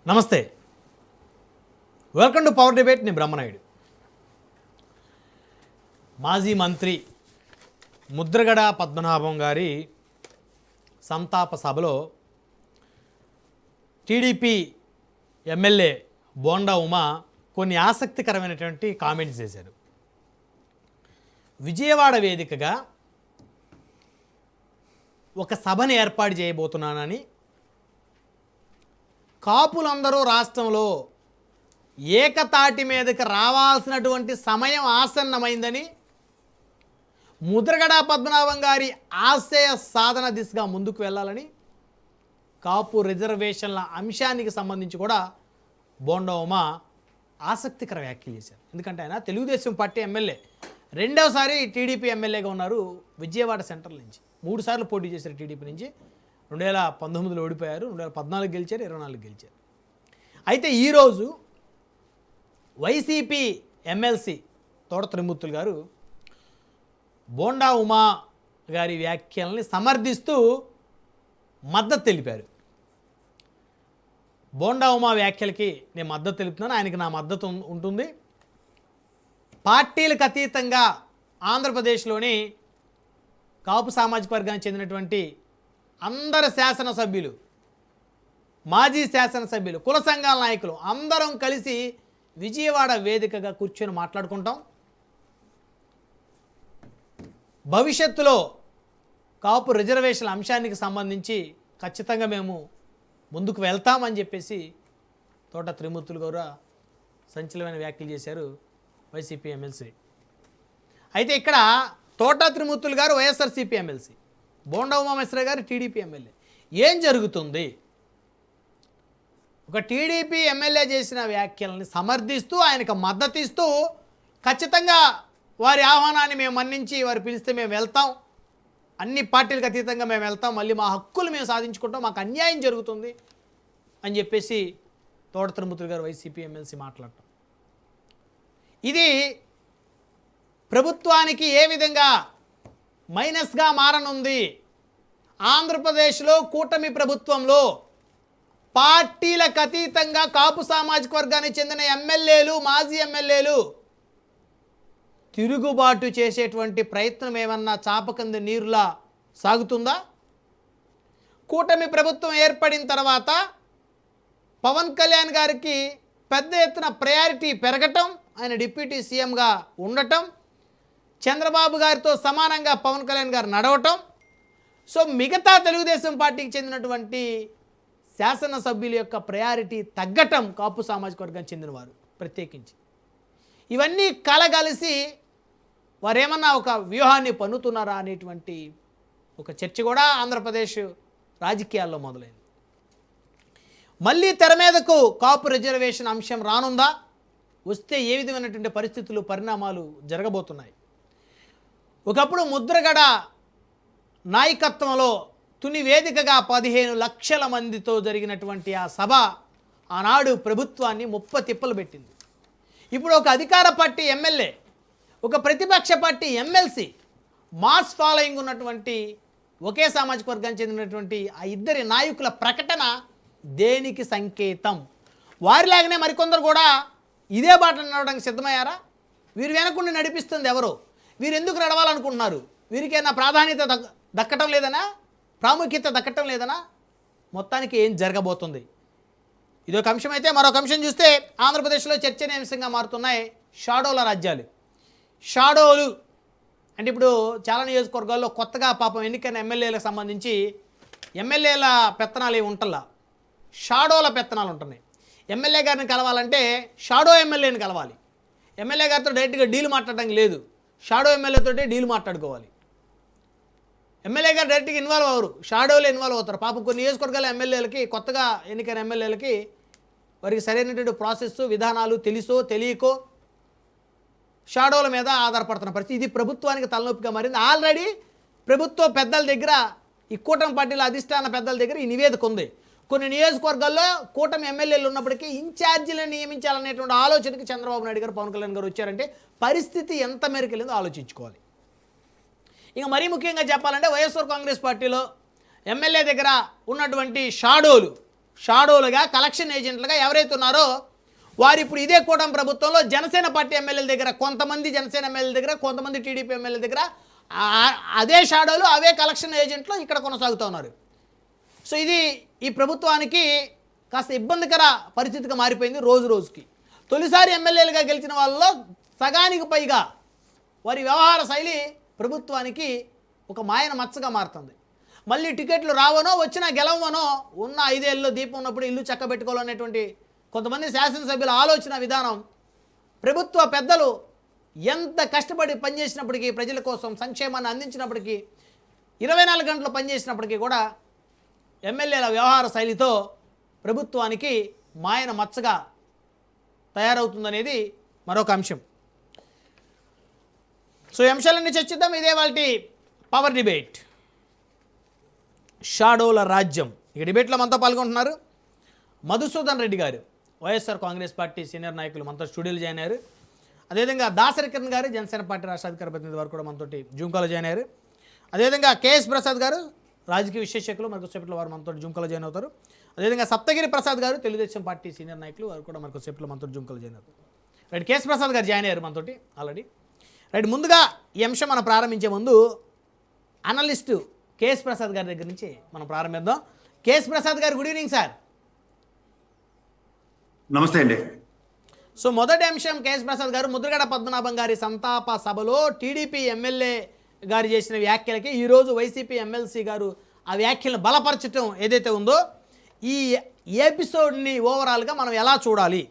నమస్తే, welcome to power debate. నేను బ్రహ్మనాయుడు. మాజీ మంత్రి ముద్రగడ పద్మనాభం గారి సంతాప సభలో టీడీపీ ఎమ్మెల్యే బోండా ఉమా కొన్ని ఆసక్తికరమైనటువంటి కామెంట్స్ చేశారు. విజయవాడ వేదికగా ఒక సభను ఏర్పాటు చేయబోతున్నానని, కాపులందరూ రాష్ట్రంలో ఏకతాటి మీదకి రావాల్సినటువంటి సమయం ఆసన్నమైందని, ముద్రగడ పద్మనాభం గారి ఆశయ సాధన దిశగా ముందుకు వెళ్ళాలని, కాపు రిజర్వేషన్ల అంశానికి సంబంధించి కూడా బోండా ఉమా ఆసక్తికర వ్యాఖ్యలు చేశారు. ఎందుకంటే ఆయన తెలుగుదేశం పార్టీ ఎమ్మెల్యే, రెండవసారి టీడీపీ ఎమ్మెల్యేగా ఉన్నారు. విజయవాడ సెంట్రల్ నుంచి 3 సార్లు పోటీ చేశారు. టీడీపీ నుంచి 2019లో ఓడిపోయారు, 2014 గెలిచారు, 24 గెలిచారు. అయితే ఈరోజు వైసీపీ ఎమ్మెల్సీ తోట త్రిమూర్తులు గారు బోండా ఉమా గారి వ్యాఖ్యల్ని సమర్థిస్తూ మద్దతు తెలిపారు. బోండా ఉమా వ్యాఖ్యలకి నేను మద్దతు తెలుపుతున్నాను, ఆయనకి నా మద్దతు ఉంటుంది. పార్టీలకు అతీతంగా ఆంధ్రప్రదేశ్లోని కాపు సామాజిక వర్గానికి చెందినటువంటి అందరు శాసనసభ్యులు, మాజీ శాసనసభ్యులు, కుల సంఘాల నాయకులు అందరం కలిసి విజయవాడ వేదికగా కూర్చొని మాట్లాడుకుంటాం. భవిష్యత్తులో కాపు రిజర్వేషన్ల అంశానికి సంబంధించి ఖచ్చితంగా మేము ముందుకు వెళ్తామని చెప్పేసి తోట త్రిమూర్తులు గారు సంచలనమైన వ్యాఖ్యలు చేశారు వైసీపీ ఎమ్మెల్సీ. అయితే ఇక్కడ తోట త్రిమూర్తులు గారు వైఎస్ఆర్సీపీ ఎమ్మెల్సీ, బోండా ఉమామేశ్వరరావు గారు టీడీపీ ఎమ్మెల్యే. ఏం జరుగుతుంది? ఒక టీడీపీ ఎమ్మెల్యే చేసిన వ్యాఖ్యలని సమర్థిస్తూ, ఆయనకు మద్దతు ఇస్తూ, ఖచ్చితంగా వారి ఆహ్వానాన్ని మేము మన్నించి వారు పిలిస్తే మేము వెళ్తాం, అన్ని పార్టీలకు అతీతంగా మేము వెళ్తాం, మళ్ళీ మా హక్కులు మేము సాధించుకుంటాం, మాకు అన్యాయం జరుగుతుంది అని చెప్పేసి తోట త్రిమూర్తులు గారు వైసీపీ ఎమ్మెల్సీ మాట్లాడటం, ఇది ప్రభుత్వానికి ఏ విధంగా మైనస్గా మారనుంది? ఆంధ్రప్రదేశ్లో కూటమి ప్రభుత్వంలో పార్టీలకు అతీతంగా కాపు సామాజిక వర్గానికి చెందిన ఎమ్మెల్యేలు, మాజీ ఎమ్మెల్యేలు తిరుగుబాటు చేసేటువంటి ప్రయత్నం ఏమన్నా చాపకంది నీరులా సాగుతుందా? కూటమి ప్రభుత్వం ఏర్పడిన తర్వాత పవన్ కళ్యాణ్ గారికి పెద్ద ఎత్తున ప్రయారిటీ పెరగటం, ఆయన డిప్యూటీ సీఎంగా ఉండటం, చంద్రబాబు గారితో సమానంగా పవన్ కళ్యాణ్ గారు నడవటం, సో మిగతా తెలుగుదేశం పార్టీకి చెందినటువంటి శాసనసభ్యుల యొక్క ప్రయారిటీ తగ్గటం, కాపు సామాజిక వర్గానికి చెందినవారు ప్రత్యేకించి, ఇవన్నీ కలగలిసి వారేమన్నా ఒక వ్యూహాన్ని పన్నుతున్నారా అనేటువంటి ఒక చర్చ కూడా ఆంధ్రప్రదేశ్ రాజకీయాల్లో మొదలైంది. మళ్ళీ తెర మీదకు కాపు రిజర్వేషన్ అంశం రానుందా? వస్తే ఏ విధమైనటువంటి పరిస్థితులు, పరిణామాలు జరగబోతున్నాయి? ఒకప్పుడు ముద్రగడ నాయకత్వంలో తుని వేదికగా 15 లక్షల మందితో జరిగినటువంటి ఆ సభ ఆనాడు ప్రభుత్వాన్ని తిప్పలు పెట్టింది. ఇప్పుడు ఒక అధికార పార్టీ ఎమ్మెల్యే, ఒక ప్రతిపక్ష పార్టీ ఎమ్మెల్సీ, మాస్ ఫాలోయింగ్ ఉన్నటువంటి ఒకే సామాజిక వర్గానికి చెందినటువంటి ఆ ఇద్దరి నాయకుల ప్రకటన దేనికి సంకేతం? వారిలాగానే మరికొందరు కూడా ఇదే బాట నడవడానికి సిద్ధమయ్యారా? వీరు వెనకుండి నడిపిస్తుంది ఎవరు? వీరు ఎందుకు నడవాలనుకుంటున్నారు? వీరికైనా ప్రాధాన్యత దక్కటం లేదనా? ప్రాముఖ్యత దక్కటం లేదనా? మొత్తానికి ఏం జరగబోతుంది? ఇదొక అంశం. అయితే మరొక అంశం చూస్తే ఆంధ్రప్రదేశ్లో చర్చనీయాంశంగా మారుతున్నాయి షాడోల రాజ్యాలు. షాడోలు అంటే ఇప్పుడు చాలా నియోజకవర్గాల్లో కొత్తగా పాపం ఎన్నికైన ఎమ్మెల్యేలకు సంబంధించి ఎమ్మెల్యేల పెత్తనాలు ఏమి ఉంటల్లా, షాడోల పెత్తనాలు ఉంటున్నాయి. ఎమ్మెల్యే గారిని కలవాలంటే షాడో ఎమ్మెల్యేని కలవాలి. ఎమ్మెల్యే గారితో డైరెక్ట్గా డీల్ మాట్లాడడానికి లేదు, షాడో ఎమ్మెల్యేతో డీల్ మాట్లాడుకోవాలి. ఎమ్మెల్యే గారు డైరెక్ట్గా ఇన్వాల్వ్ అవ్వరు, షాడోలు ఇన్వాల్వ్ అవుతారు. పాపం కొన్ని నియోజకవర్గాల ఎమ్మెల్యేలకి, కొత్తగా ఎన్నికైన ఎమ్మెల్యేలకి వారికి సరైనటువంటి ప్రాసెస్ విధానాలు తెలుసో తెలియకో షాడోల మీద ఆధారపడుతున్న పరిస్థితి. ఇది ప్రభుత్వానికి తలనొప్పిగా మారింది. ఆల్రెడీ ప్రభుత్వ పెద్దల దగ్గర, ఈ కూటమి పార్టీల అధిష్టాన పెద్దల దగ్గర ఈ నివేదిక ఉంది. కొన్ని నియోజకవర్గాల్లో కూటమి ఎమ్మెల్యేలు ఉన్నప్పటికీ ఇన్ఛార్జీలను నియమించాలనేటువంటి ఆలోచనకి చంద్రబాబు నాయుడు గారు, పవన్ కళ్యాణ్ గారు వచ్చారంటే పరిస్థితి ఎంత మేరకు వెళ్ళిందో ఆలోచించుకోవాలి. ఇక మరీ ముఖ్యంగా చెప్పాలంటే వైఎస్ఆర్ కాంగ్రెస్ పార్టీలో ఎమ్మెల్యే దగ్గర ఉన్నటువంటి షాడోలు షాడోలుగా కలెక్షన్ ఏజెంట్లుగా ఎవరైతే ఉన్నారో వారు ఇప్పుడు ఇదే కూటమి ప్రభుత్వంలో జనసేన పార్టీ ఎమ్మెల్యేల దగ్గర, కొంతమంది జనసేన ఎమ్మెల్యేల దగ్గర, కొంతమంది టీడీపీ ఎమ్మెల్యేల దగ్గర అదే షాడోలు, అవే కలెక్షన్ ఏజెంట్లు ఇక్కడ కొనసాగుతూ ఉన్నారు. సో ఇది ఈ ప్రభుత్వానికి కాస్త ఇబ్బందికర పరిస్థితిగా మారిపోయింది రోజు రోజుకి. తొలిసారి ఎమ్మెల్యేలుగా గెలిచిన వాళ్ళలో సగానికి పైగా వారి వ్యవహార శైలి ప్రభుత్వానికి ఒక మాయన మచ్చగా మారుతుంది. మళ్ళీ టికెట్లు రావనో వచ్చినా గెలవనో ఉన్న 5 ఏళ్ళలో దీపం ఉన్నప్పుడు ఇల్లు చక్కబెట్టుకోవాలనేటువంటి కొంతమంది శాసనసభ్యుల ఆలోచన విధానం ప్రభుత్వ పెద్దలు ఎంత కష్టపడి పనిచేసినప్పటికీ, ప్రజల కోసం సంక్షేమాన్ని అందించినప్పటికీ, 24 గంటలు పనిచేసినప్పటికీ కూడా ఎమ్మెల్యేల వ్యవహార శైలితో ప్రభుత్వానికి మాయన మచ్చగా తయారవుతుందనేది మరొక అంశం. సో ఈ అంశాలన్నీ చర్చిద్దాం. ఇదే వాళ్ళ పవర్ డిబేట్, షాడోల రాజ్యం. ఈ డిబేట్లో మనతో పాల్గొంటున్నారు మధుసూదన్ రెడ్డి గారు, వైఎస్ఆర్ కాంగ్రెస్ పార్టీ సీనియర్ నాయకులు, మనతో స్టూడియోలో జాయిన్ అయ్యారు. అదేవిధంగా దాసరి కిరణ్ గారు, జనసేన పార్టీ రాష్ట్ర అధికార ప్రతినిధి వారు కూడా మనతోటి జూమ్ కాల్లో జాయిన్ అయ్యారు. అదేవిధంగా కేఎస్ ప్రసాద్ గారు, రాజకీయ విశ్లేషకులు, మరికొద్దిసేపట్లో వారు మనతో జూమ్ కాల్లో జాయిన్ అవుతారు. అదేవిధంగా సప్తగిరి ప్రసాద్ గారు, తెలుగుదేశం పార్టీ సీనియర్ నాయకులు, వారు కూడా మరికొద్దిసేపట్లో మనతో జూమ్ కాల్లో జాయిన్ అవుతారు. రైట్, కేఎస్ ప్రసాద్ గారు జాయిన్ అయ్యారు మనతోటి ఆల్రెడీ. రైట్, ముందుగా ఈ అంశం మనం ప్రారంభించే ముందు అనలిస్టు కేఎస్ ప్రసాద్ గారి దగ్గర నుంచి మనం ప్రారంభిద్దాం. కేఎస్ ప్రసాద్ గారు, గుడ్ ఈవినింగ్ సార్. నమస్తే అండి. సో మొదటి అంశం, కేఎస్ ప్రసాద్ గారు, ముద్రగడ పద్మనాభం గారి సంతాప సభలో టీడీపీ ఎమ్మెల్యే గారు చేసిన వ్యాఖ్యలకి ఈరోజు వైసీపీ ఎమ్మెల్సీ గారు ఆ వ్యాఖ్యలను బలపరచడం ఏదైతే ఉందో, ఈ ఎపిసోడ్ని ఓవరాల్గా మనం ఎలా చూడాలి?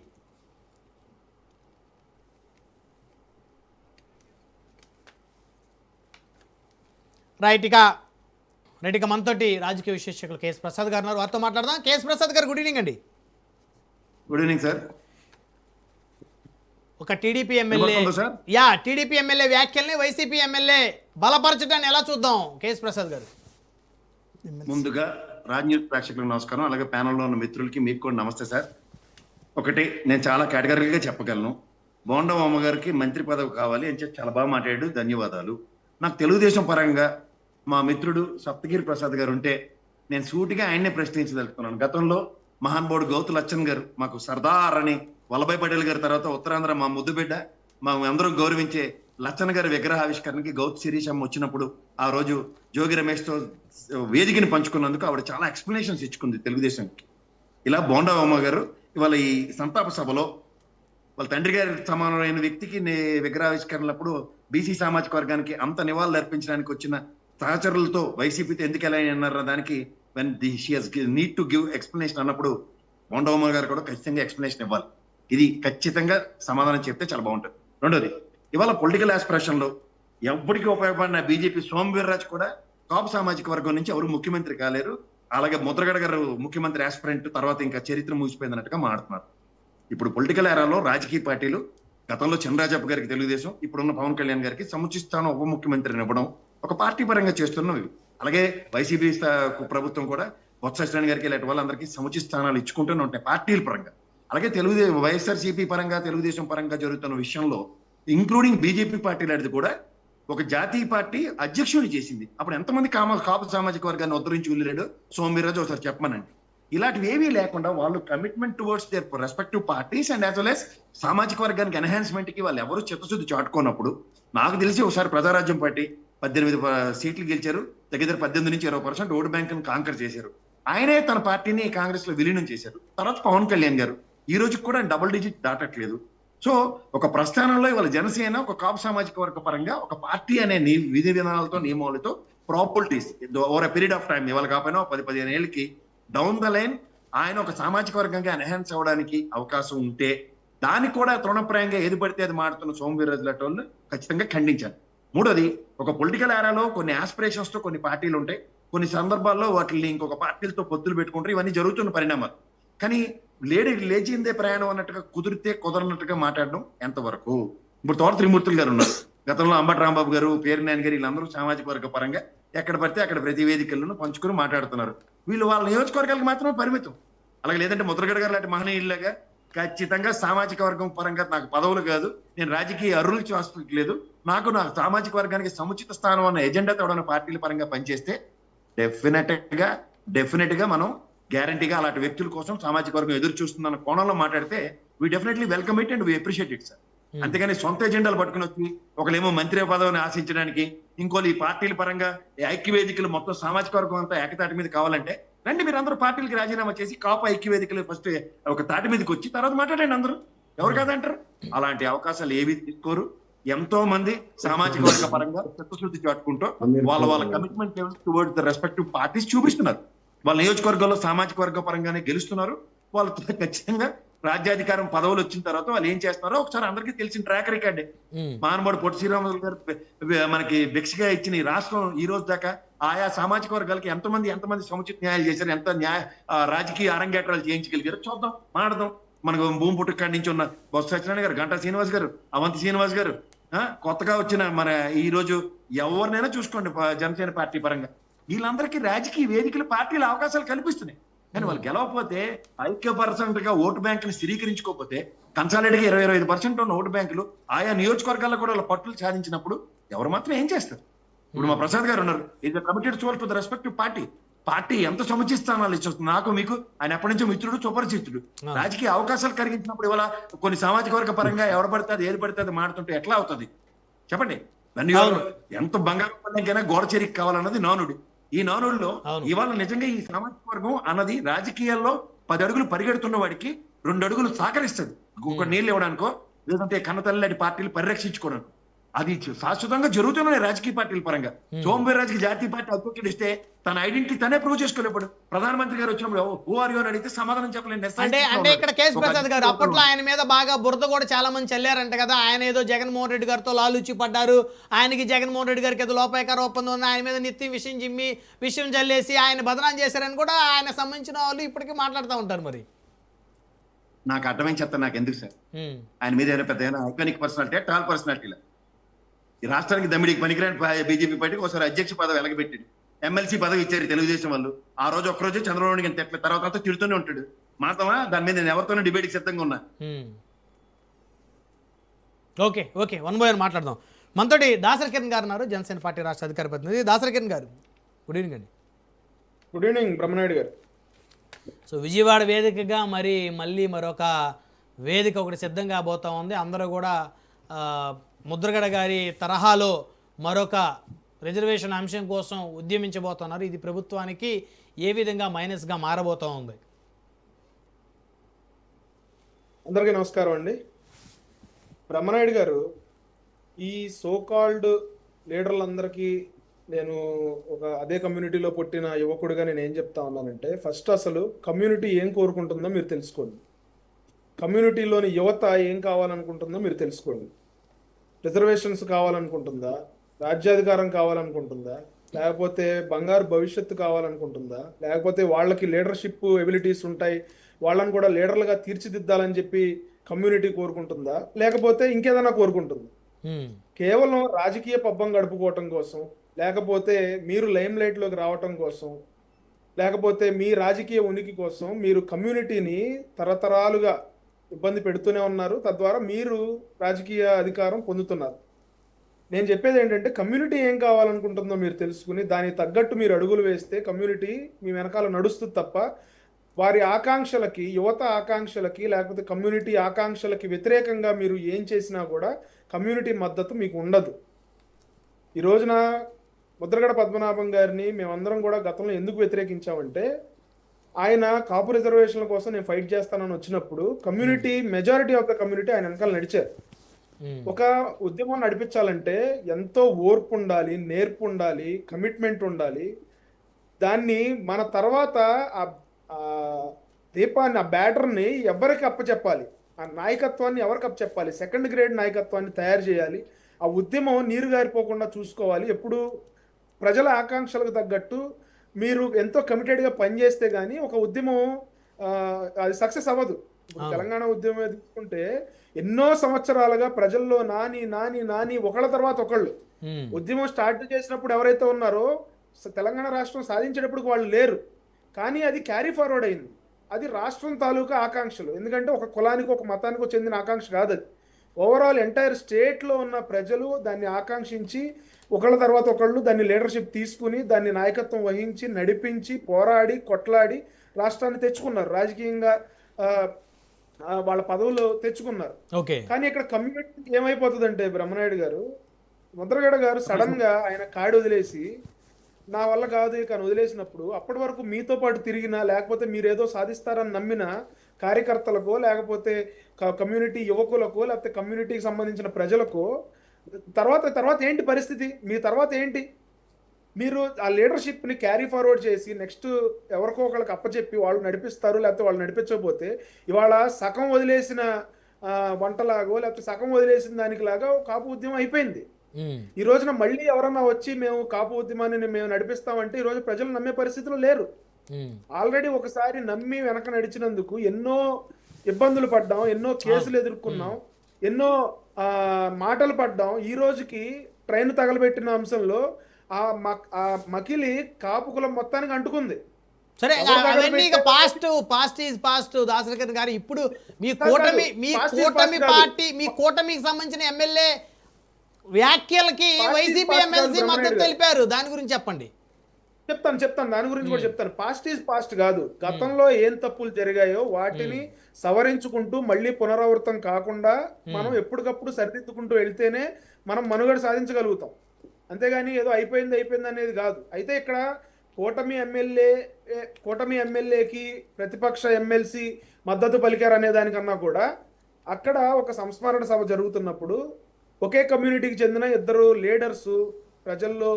రైట్, ఇక మనతోటి రాజకీయ విశ్లేషకులు కేఎస్ ప్రసాద్ గారు ఉన్నారు, వారితో మాట్లాడదాం. కేఎస్ ప్రసాద్ గారు, గుడ్ ఈవినింగ్ అండి. Good evening sir. ఒక టీడీపీ ఎమ్మెల్యే వ్యాఖ్యల్ని వైసీపీ ఎమ్మెల్యే బలపరచడాన్ని ఎలా చూద్దాం కేఎస్ ప్రసాద్ గారు? ముందుగా రాజ్ న్యూస్ ప్రేక్షకులకు నమస్కారం, అలాగే ప్యానల్లో ఉన్న మిత్రులకి మీకు కూడా నమస్తే సార్. ఒకటి నేను చాలా కేటగిరీగా చెప్పగలను, బోండా అమ్మగారికి మంత్రి పదవి కావాలి అని చెప్పి చాలా బాగా మాట్లాడాడు, ధన్యవాదాలు. నాకు తెలుగుదేశం పరంగా మా మిత్రుడు సప్తగిరి ప్రసాద్ గారు ఉంటే నేను సూటిగా ఆయన్నే ప్రశ్నించదలుచుకున్నాను. గతంలో మహానుభావుడు గౌతు లచ్చన్ గారు, మాకు సర్దార్ అని వల్లభాయ్ పటేల్ గారి తర్వాత ఉత్తరాంధ్ర మా ముద్దుబిడ్డ, మా అందరం గౌరవించే లచ్చన్ గారి విగ్రహావిష్కరణకి గౌతు శిరీషమ్మ వచ్చినప్పుడు ఆ రోజు జోగి రమేష్తో వేదికని పంచుకున్నందుకు ఆవిడ చాలా ఎక్స్ప్లెనేషన్స్ ఇచ్చుకుంది తెలుగుదేశంకి. ఇలా బోండా అమ్మ గారు ఇవాళ ఈ సంతాప సభలో వాళ్ళ తండ్రి గారి సమానమైన వ్యక్తికి విగ్రహావిష్కరణలప్పుడు బీసీ సామాజిక వర్గానికి అంత నివాళులు అర్పించడానికి వచ్చిన సహచరులతో వైసీపీతో ఎందుకు ఎలా అన్నారు దానికి నీడ్ టు గివ్ ఎక్స్ప్లెనేషన్ అన్నప్పుడు బోండవమ్మ గారు కూడా ఖచ్చితంగా ఎక్స్ప్లెనేషన్ ఇవ్వాలి. ఇది ఖచ్చితంగా సమాధానం చెప్తే చాలా బాగుంటుంది. రెండోది, ఇవాళ పొలిటికల్ ఆస్పిరేషన్ లో ఎప్పటికీ ఉపయోగపడిన బీజేపీ సోమవీర్రాజు కూడా కాపు సామాజిక వర్గం నుంచి ఎవరు ముఖ్యమంత్రి కాలేరు, అలాగే ముద్రగడ గారు ముఖ్యమంత్రి ఆస్పిరెంట్, తర్వాత ఇంకా చరిత్ర ముగిసిపోయిందన్నట్టుగా మాట్లాడుతున్నారు. ఇప్పుడు పొలిటికల్ ఏరాలో రాజకీయ పార్టీలు గతంలో చంద్రరాజప్ప గారికి తెలుగుదేశం, ఇప్పుడున్న పవన్ కళ్యాణ్ గారికి సముచిత స్థానం ఉప ముఖ్యమంత్రిని ఇవ్వడం ఒక పార్టీ పరంగా చేస్తున్నవి. అలాగే వైసీపీ ప్రభుత్వం కూడా బొత్స సత్యనారాయణ గారికి ఇలాంటి వాళ్ళందరికీ సముచిత స్థానాలు ఇచ్చుకుంటూనే ఉంటాయి పార్టీల పరంగా. అలాగే వైఎస్ఆర్సీపీ పరంగా తెలుగుదేశం పరంగా జరుగుతున్న విషయంలో ఇంక్లూడింగ్ బీజేపీ పార్టీ లాంటిది కూడా ఒక జాతీయ పార్టీ అధ్యక్షుడిని చేసింది. అప్పుడు ఎంతమంది కాపు సామాజిక వర్గాన్ని ఉద్ధరించి వెళ్ళాడు సోమవీర్రాజు ఒకసారి చెప్పమనండి. ఇలాంటివి ఏవీ లేకుండా వాళ్ళు commitment towards their respective parties and as well as సామాజిక వర్గానికి ఎన్హాన్స్మెంట్ కి వాళ్ళు ఎవరు చిత్తశుద్ధి చాటుకున్నప్పుడు, నాకు తెలిసి ఒకసారి ప్రజారాజ్యం పార్టీ 18 సీట్లు గెలిచారు, దగ్గర 18 నుంచి 20% ఓటు బ్యాంక్ కాంకర్ చేశారు. ఆయనే తన పార్టీని కాంగ్రెస్ లో విలీనం చేశారు. తర్వాత పవన్ కళ్యాణ్ గారు ఈ రోజు కూడా డబుల్ డిజిట్ దాటట్లేదు. సో ఒక ప్రస్థానంలో ఇవాళ జనసేన ఒక కాపు సామాజిక వర్గ పరంగా ఒక పార్టీ అనే విధి విధానాలతో నియమాలతో properties over period of time, ఇవాళ కాకపోయినా 10-15 ఏళ్ళకి డౌన్ ద లైన్ ఆయన ఒక సామాజిక వర్గంగా ఎన్హాన్స్ అవ్వడానికి అవకాశం ఉంటే దానికి కూడా తృణప్రాయంగా ఏది పడితే అది మాడుతున్న సోమవీర్రాజు లాంటి వాళ్ళు ఖచ్చితంగా ఖండించాలి. మూడోది, ఒక పొలిటికల్ ఏరాలో కొన్ని ఆస్పిరేషన్స్ తో కొన్ని పార్టీలు ఉంటాయి, కొన్ని సందర్భాల్లో వాటిని ఇంకొక పార్టీలతో పొత్తులు పెట్టుకుంటారు, ఇవన్నీ జరుగుతున్న పరిణామాలు. కానీ లేచిందే ప్రయాణం అన్నట్టుగా కుదిరితే కుదరనట్టుగా మాట్లాడడం ఎంతవరకు? ఇప్పుడు తోట త్రిమూర్తులు గారు ఉన్నారు, గతంలో అంబటి రాంబాబు గారు, పేరునాయన గారు, వీళ్ళందరూ సామాజిక వర్గ పరంగా ఎక్కడ పడితే అక్కడ ప్రతి వేదికలను పంచుకుని మాట్లాడుతున్నారు. వీళ్ళు వాళ్ళ నియోజకవర్గాలకు మాత్రమే పరిమితం. అలాగే లేదంటే ముద్రగడ గారు లాంటి మహనీయులాగా ఖచ్చితంగా సామాజిక వర్గం పరంగా నాకు పదవులు కాదు, నేను రాజకీయ అర్హులు చూసుకోలేదు, నాకు నా సామాజిక వర్గానికి సముచిత స్థానం అన్న ఎజెండా తోడన్న పార్టీల పరంగా పనిచేస్తే డెఫినెట్ గా మనం గ్యారంటీగా అలాంటి వ్యక్తుల కోసం సామాజిక వర్గం ఎదురు చూస్తుందన్న కోణంలో మాట్లాడితే we definitely welcome it and we appreciate it sir. అంతేగాని సొంత ఎజెండాలు పట్టుకుని వచ్చి ఒకళ్ళేమో మంత్రి పదవిని ఆశించడానికి, ఇంకోళ్ళు ఈ పార్టీల పరంగా ఈ ఐక్య వేదికలు మొత్తం సామాజిక వర్గం అంతా ఏకతాటి మీద కావాలంటే రండి, మీరు అందరూ పార్టీలకి రాజీనామా చేసి కాపు ఐక్య వేదికలు ఫస్ట్ ఒక తాటి మీదకి వచ్చి తర్వాత మాట్లాడండి అందరూ, ఎవరు కాదంటారు? అలాంటి అవకాశాలు ఏవి తీసుకోరు. ఎంతో మంది సామాజిక వర్గ పరంగా చిత్తశుద్ధి చాటుకుంటూ వాళ్ళ commitment towards the respective parties చూపిస్తున్నారు. వాళ్ళ నియోజకవర్గంలో సామాజిక వర్గ పరంగానే గెలుస్తున్నారు. వాళ్ళతో ఖచ్చితంగా రాజ్యాధికారం పదవులు వచ్చిన తర్వాత వాళ్ళు ఏం చేస్తున్నారో ఒకసారి అందరికీ తెలిసిన ట్రాక్ రికార్డే. మానవుడు పొట్టి శ్రీరాములు గారు మనకి భిక్షగా ఇచ్చిన ఈ రాష్ట్రం ఈ రోజు దాకా ఆయా సామాజిక వర్గాలకి ఎంతమంది సముచిత న్యాయాలు చేశారు, ఎంత రాజకీయ అరంగేట్రాలు చేయించగలిగారు చూద్దాం, మాట్లాడదాం. మనకు భూమి పుట్టుకాడి నుంచి ఉన్న బొత్స సత్యనారాయణ గారు, గంటా శ్రీనివాస్ గారు, అవంతి శ్రీనివాస్ గారు, కొత్తగా వచ్చిన మన ఈ రోజు ఎవరినైనా చూసుకోండి జనసేన పార్టీ పరంగా వీళ్ళందరికీ రాజకీయ వేదికలు పార్టీలు అవకాశాలు కల్పిస్తున్నాయి. కానీ వాళ్ళు గెలవకపోతే ఐక్య% గా ఓటు బ్యాంకులు స్థిరీకరించుకోకపోతే కన్సాలిడేట్గా 20-25% ఉన్న ఓటు బ్యాంకులు ఆయా నియోజకవర్గాల్లో కూడా వాళ్ళ పట్టులు సాధించినప్పుడు ఎవరు మాత్రం ఏం చేస్తారు? ఇప్పుడు మా ప్రసాద్ గారు ఉన్నారు, is committed soul to the respective party ఎంత సముచిస్తానాలు ఇచ్చేస్తుంది. నాకు మీకు ఆయన ఎప్పటి నుంచో మిత్రుడు, సుపరిచితుడు. రాజకీయ అవకాశాలు కలిగించినప్పుడు ఇవాళ కొన్ని సామాజిక వర్గ పరంగా ఎవరు పడుతుంది ఏది పడితే అది మాడుతుంటే ఎట్లా అవుతుంది చెప్పండి? నన్ను ఎంత బంగారం పల్లెకైనా గోడ చెరికి కావాలన్నది నానుడు. ఈ నానుడిలో ఇవాళ నిజంగా ఈ సామాజిక వర్గం అన్నది రాజకీయాల్లో 10 అడుగులు పరిగెడుతున్న వాడికి 2 అడుగులు సహకరిస్తుంది. ఒక నీళ్ళు ఇవ్వడానికో లేదంటే కన్నతల్లి పార్టీలు పరిరక్షించుకోవడానికి. అది శాశ్వతంగా జరుగుతున్నాయి రాజకీయ పార్టీల పరంగా. సోమవీర్రాజుకి జాతీయ పార్టీ అధ్యక్షుడు ఇస్తే తన ఐడెంటిటీ తనే ప్రూవ్ చేసుకోలేప్పుడు ప్రధానమంత్రి గారు వచ్చినప్పుడు హూ ఆర్ యు అని అడిగితే సమాధానం చెప్పలేదు. అంటే ఇక్కడ కేసు ప్రసాద్ గారు అప్పట్లో ఆయన మీద బాగా బురద కూడా చాలా మంది చల్లారంట కదా. ఆయన ఏదో జగన్మోహన్ రెడ్డి గారితో లాలూచి పడ్డారు, ఆయనకి జగన్మోహన్ రెడ్డి గారికి ఏదో లోపాయకార ఒప్పందం ఉంది, ఆయన మీద నిత్యం విషయం చల్లేసి ఆయన బదనాం చేశారని కూడా ఆయన సంబంధించిన వాళ్ళు ఇప్పటికీ మాట్లాడుతూ ఉంటారు. మరి నాకు అర్థమైన చెత్త నాకు ఎందుకు సార్? ఆయన మీద ఏమైనా పెద్ద ఐకానిక్ పర్సనాలిటీ, టాల్ పర్సనాలిటీలా ఈ రాష్ట్రానికి దమ్మిడికి పనికిరాని బీజేపీ పార్టీకి ఒకసారి అధ్యక్ష పదవి వెలగబెట్టాడు, ఎమ్మెల్సీ పదవి ఇచ్చారు తెలుగుదేశం వాళ్ళు. ఆ రోజు ఒక్కరోజు చంద్రబాబు ఎంత ఎట్లా తర్వాత తిడుతూనే ఉంటాడు. మాత్రమా దాని మీద నేను ఎవరితోనే డిబేట్కి సిద్ధంగా ఉన్నా. ఓకే 1 by 1 మాట్లాడదాం. మనతోటి దాసరి కిరణ్ గారు ఉన్నారు, జనసేన పార్టీ రాష్ట్ర అధికార ప్రతినిధి. దాసరి కిరణ్ గారు, గుడ్ ఈవినింగ్ అండి. గుడ్ ఈవినింగ్ బ్రహ్మనాయుడు గారు. సో విజయవాడ వేదికగా మళ్ళీ మరొక వేదిక ఒకటి సిద్ధంగా పోతా ఉంది. అందరూ కూడా ముద్రగడ గారి తరహాలో మరొక రిజర్వేషన్ అంశం కోసం ఉద్యమించబోతున్నారు. ఇది ప్రభుత్వానికి ఏ విధంగా మైనస్గా మారబోతూ ఉంది? అందరికీ నమస్కారం అండి. బ్రహ్మనాయుడు గారు, ఈ సోకాల్డ్ లీడర్లందరికీ నేను అదే కమ్యూనిటీలో పుట్టిన యువకుడిగా నేను ఏం చెప్తా ఉన్నానంటే, ఫస్ట్ అసలు కమ్యూనిటీ ఏం కోరుకుంటుందో మీరు తెలుసుకోండి. కమ్యూనిటీలోని యువత ఏం కావాలనుకుంటుందో మీరు తెలుసుకోండి. రిజర్వేషన్స్ కావాలనుకుంటుందా, రాజ్యాధికారం కావాలనుకుంటుందా, లేకపోతే బంగారు భవిష్యత్తు కావాలనుకుంటుందా, లేకపోతే వాళ్ళకి లీడర్షిప్ ఎబిలిటీస్ ఉంటాయి వాళ్ళని కూడా లీడర్లుగా తీర్చిదిద్దాలని చెప్పి కమ్యూనిటీ కోరుకుంటుందా, లేకపోతే ఇంకేదైనా కోరుకుంటుందా? కేవలం రాజకీయ పబ్బం గడుపుకోవటం కోసం, లేకపోతే మీరు లైమ్ లైట్లోకి రావటం కోసం, లేకపోతే మీ రాజకీయ ఉనికి కోసం మీరు కమ్యూనిటీని తరతరాలుగా ఇబ్బంది పెడుతూనే ఉన్నారు. తద్వారా మీరు రాజకీయ అధికారం పొందుతున్నారు. నేను చెప్పేది ఏంటంటే, కమ్యూనిటీ ఏం కావాలనుకుంటుందో మీరు తెలుసుకుని దానికి తగ్గట్టు మీరు అడుగులు వేస్తే కమ్యూనిటీ మీ వెనకాల నడుస్తుంది తప్ప వారి ఆకాంక్షలకి, యువత ఆకాంక్షలకి, లేకపోతే కమ్యూనిటీ ఆకాంక్షలకి వ్యతిరేకంగా మీరు ఏం చేసినా కూడా కమ్యూనిటీ మద్దతు మీకు ఉండదు. ఈ రోజున ముద్రగడ పద్మనాభం గారిని మేమందరం కూడా గతంలో ఎందుకు వ్యతిరేకించామంటే, ఆయన కాపు రిజర్వేషన్ల కోసం నేను ఫైట్ చేస్తానని వచ్చినప్పుడు community majority of the community ఆయన వెనకాల నడిచారు. ఒక ఉద్యమం నడిపించాలంటే ఎంతో ఓర్పు ఉండాలి, నేర్పు ఉండాలి, కమిట్మెంట్ ఉండాలి. దాన్ని మన తర్వాత ఆ దీపాన్ని, ఆ బ్యాటర్ని ఎవరికి అప్పచెప్పాలి, ఆ నాయకత్వాన్ని ఎవరికి అప్పచెప్పాలి, 2nd గ్రేడ్ నాయకత్వాన్ని తయారు చేయాలి. ఆ ఉద్యమం నీరు గారిపోకుండా చూసుకోవాలి. ఎప్పుడు ప్రజల ఆకాంక్షలకు తగ్గట్టు మీరు ఎంతో కమిటెడ్గా పనిచేస్తే కానీ ఒక ఉద్యమం అది సక్సెస్ అవ్వదు. తెలంగాణ ఉద్యమం తీసుకుంటే ఎన్నో సంవత్సరాలుగా ప్రజల్లో నాని ఒకళ్ళ తర్వాత ఒకళ్ళు ఉద్యమం స్టార్ట్ చేసినప్పుడు ఎవరైతే ఉన్నారో తెలంగాణ రాష్ట్రం సాధించేటప్పుడు వాళ్ళు లేరు, కానీ అది క్యారీ ఫార్వర్డ్ అయింది. అది రాష్ట్రం తాలూకా ఆకాంక్షలు. ఎందుకంటే ఒక కులానికి ఒక మతానికో చెందిన ఆకాంక్ష కాదు అది. ఓవరాల్ ఎంటైర్ స్టేట్లో ఉన్న ప్రజలు దాన్ని ఆకాంక్షించి ఒకళ్ళ తర్వాత ఒకళ్ళు దాన్ని లీడర్షిప్ తీసుకుని దాన్ని నాయకత్వం వహించి నడిపించి పోరాడి కొట్లాడి రాష్ట్రాన్ని తెచ్చుకున్నారు, రాజకీయంగా ఆ, వాళ్ళ పదవులు తెచ్చుకున్నారు. ఓకే. కానీ ఇక్కడ కమ్యూనిటీ ఏమైపోతుందంటే బ్రహ్మనాయుడు గారు, ముద్రగడ గారు సడన్ గా ఆయన కాడి వదిలేసి నా వల్ల కాదు ఇక అని వదిలేసినప్పుడు అప్పటి వరకు మీతో పాటు తిరిగినా లేకపోతే మీరు ఏదో సాధిస్తారని నమ్మిన కార్యకర్తలకో లేకపోతే కమ్యూనిటీ యువకులకో లేకపోతే కమ్యూనిటీకి సంబంధించిన ప్రజలకో తర్వాత ఏంటి పరిస్థితి? మీ తర్వాత ఏంటి? మీరు ఆ లీడర్షిప్ని క్యారీ ఫార్వర్డ్ చేసి నెక్స్ట్ ఎవరికో ఒకళ్ళకి అప్పచెప్పి వాళ్ళు నడిపిస్తారు, లేకపోతే వాళ్ళు నడిపించకపోతే ఇవాళ సగం వదిలేసిన వంటలాగో లేకపోతే సగం వదిలేసిన దానికిలాగా కాపు ఉద్యమం అయిపోయింది. ఈ రోజున మళ్ళీ ఎవరన్నా వచ్చి మేము కాపు ఉద్యమాన్ని మేము నడిపిస్తామంటే ఈ రోజు ప్రజలు నమ్మే పరిస్థితిలో లేరు. ఆల్రెడీ ఒకసారి నమ్మి వెనక నడిచినందుకు ఎన్నో ఇబ్బందులు పడ్డాం, ఎన్నో కేసులు ఎదుర్కొన్నాం, ఎన్నో మాటలు పడ్డాం. ఈ రోజుకి ట్రైన్ తగలబెట్టిన అంశంలో ఆ మకిలి కాపు కులం మొత్తానికి అంటుకుంది. సరే, అవన్నీ ఇక పాస్ట్ ఈజ్ పాస్ట్. దాసరికర్ గారు, ఇప్పుడు మీ కూటమి పార్టీ, మీ కూటమికి సంబంధించిన ఎమ్మెల్యే వ్యాఖ్యలకి వైసీపీ ఎమ్మెల్సీ మద్దతు తెలిపారు, దాని గురించి చెప్పండి. చెప్తాను దాని గురించి కూడా చెప్తాను. పాస్ట్ ఈజ్ పాస్ట్ కాదు, గతంలో ఏం తప్పులు జరిగాయో వాటిని సవరించుకుంటూ మళ్ళీ పునరావృతం కాకుండా మనం ఎప్పటికప్పుడు సరిదిద్దుకుంటూ వెళ్తేనే మనం మనుగడ సాధించగలుగుతాం. అంతేగాని ఏదో అయిపోయింది అనేది కాదు. అయితే ఇక్కడ కూటమి ఎమ్మెల్యేకి ప్రతిపక్ష ఎమ్మెల్సీ మద్దతు పలికారు అనే దానికన్నా కూడా అక్కడ ఒక సంస్మరణ సభ జరుగుతున్నప్పుడు ఒకే కమ్యూనిటీకి చెందిన ఇద్దరు లీడర్సు ప్రజల్లో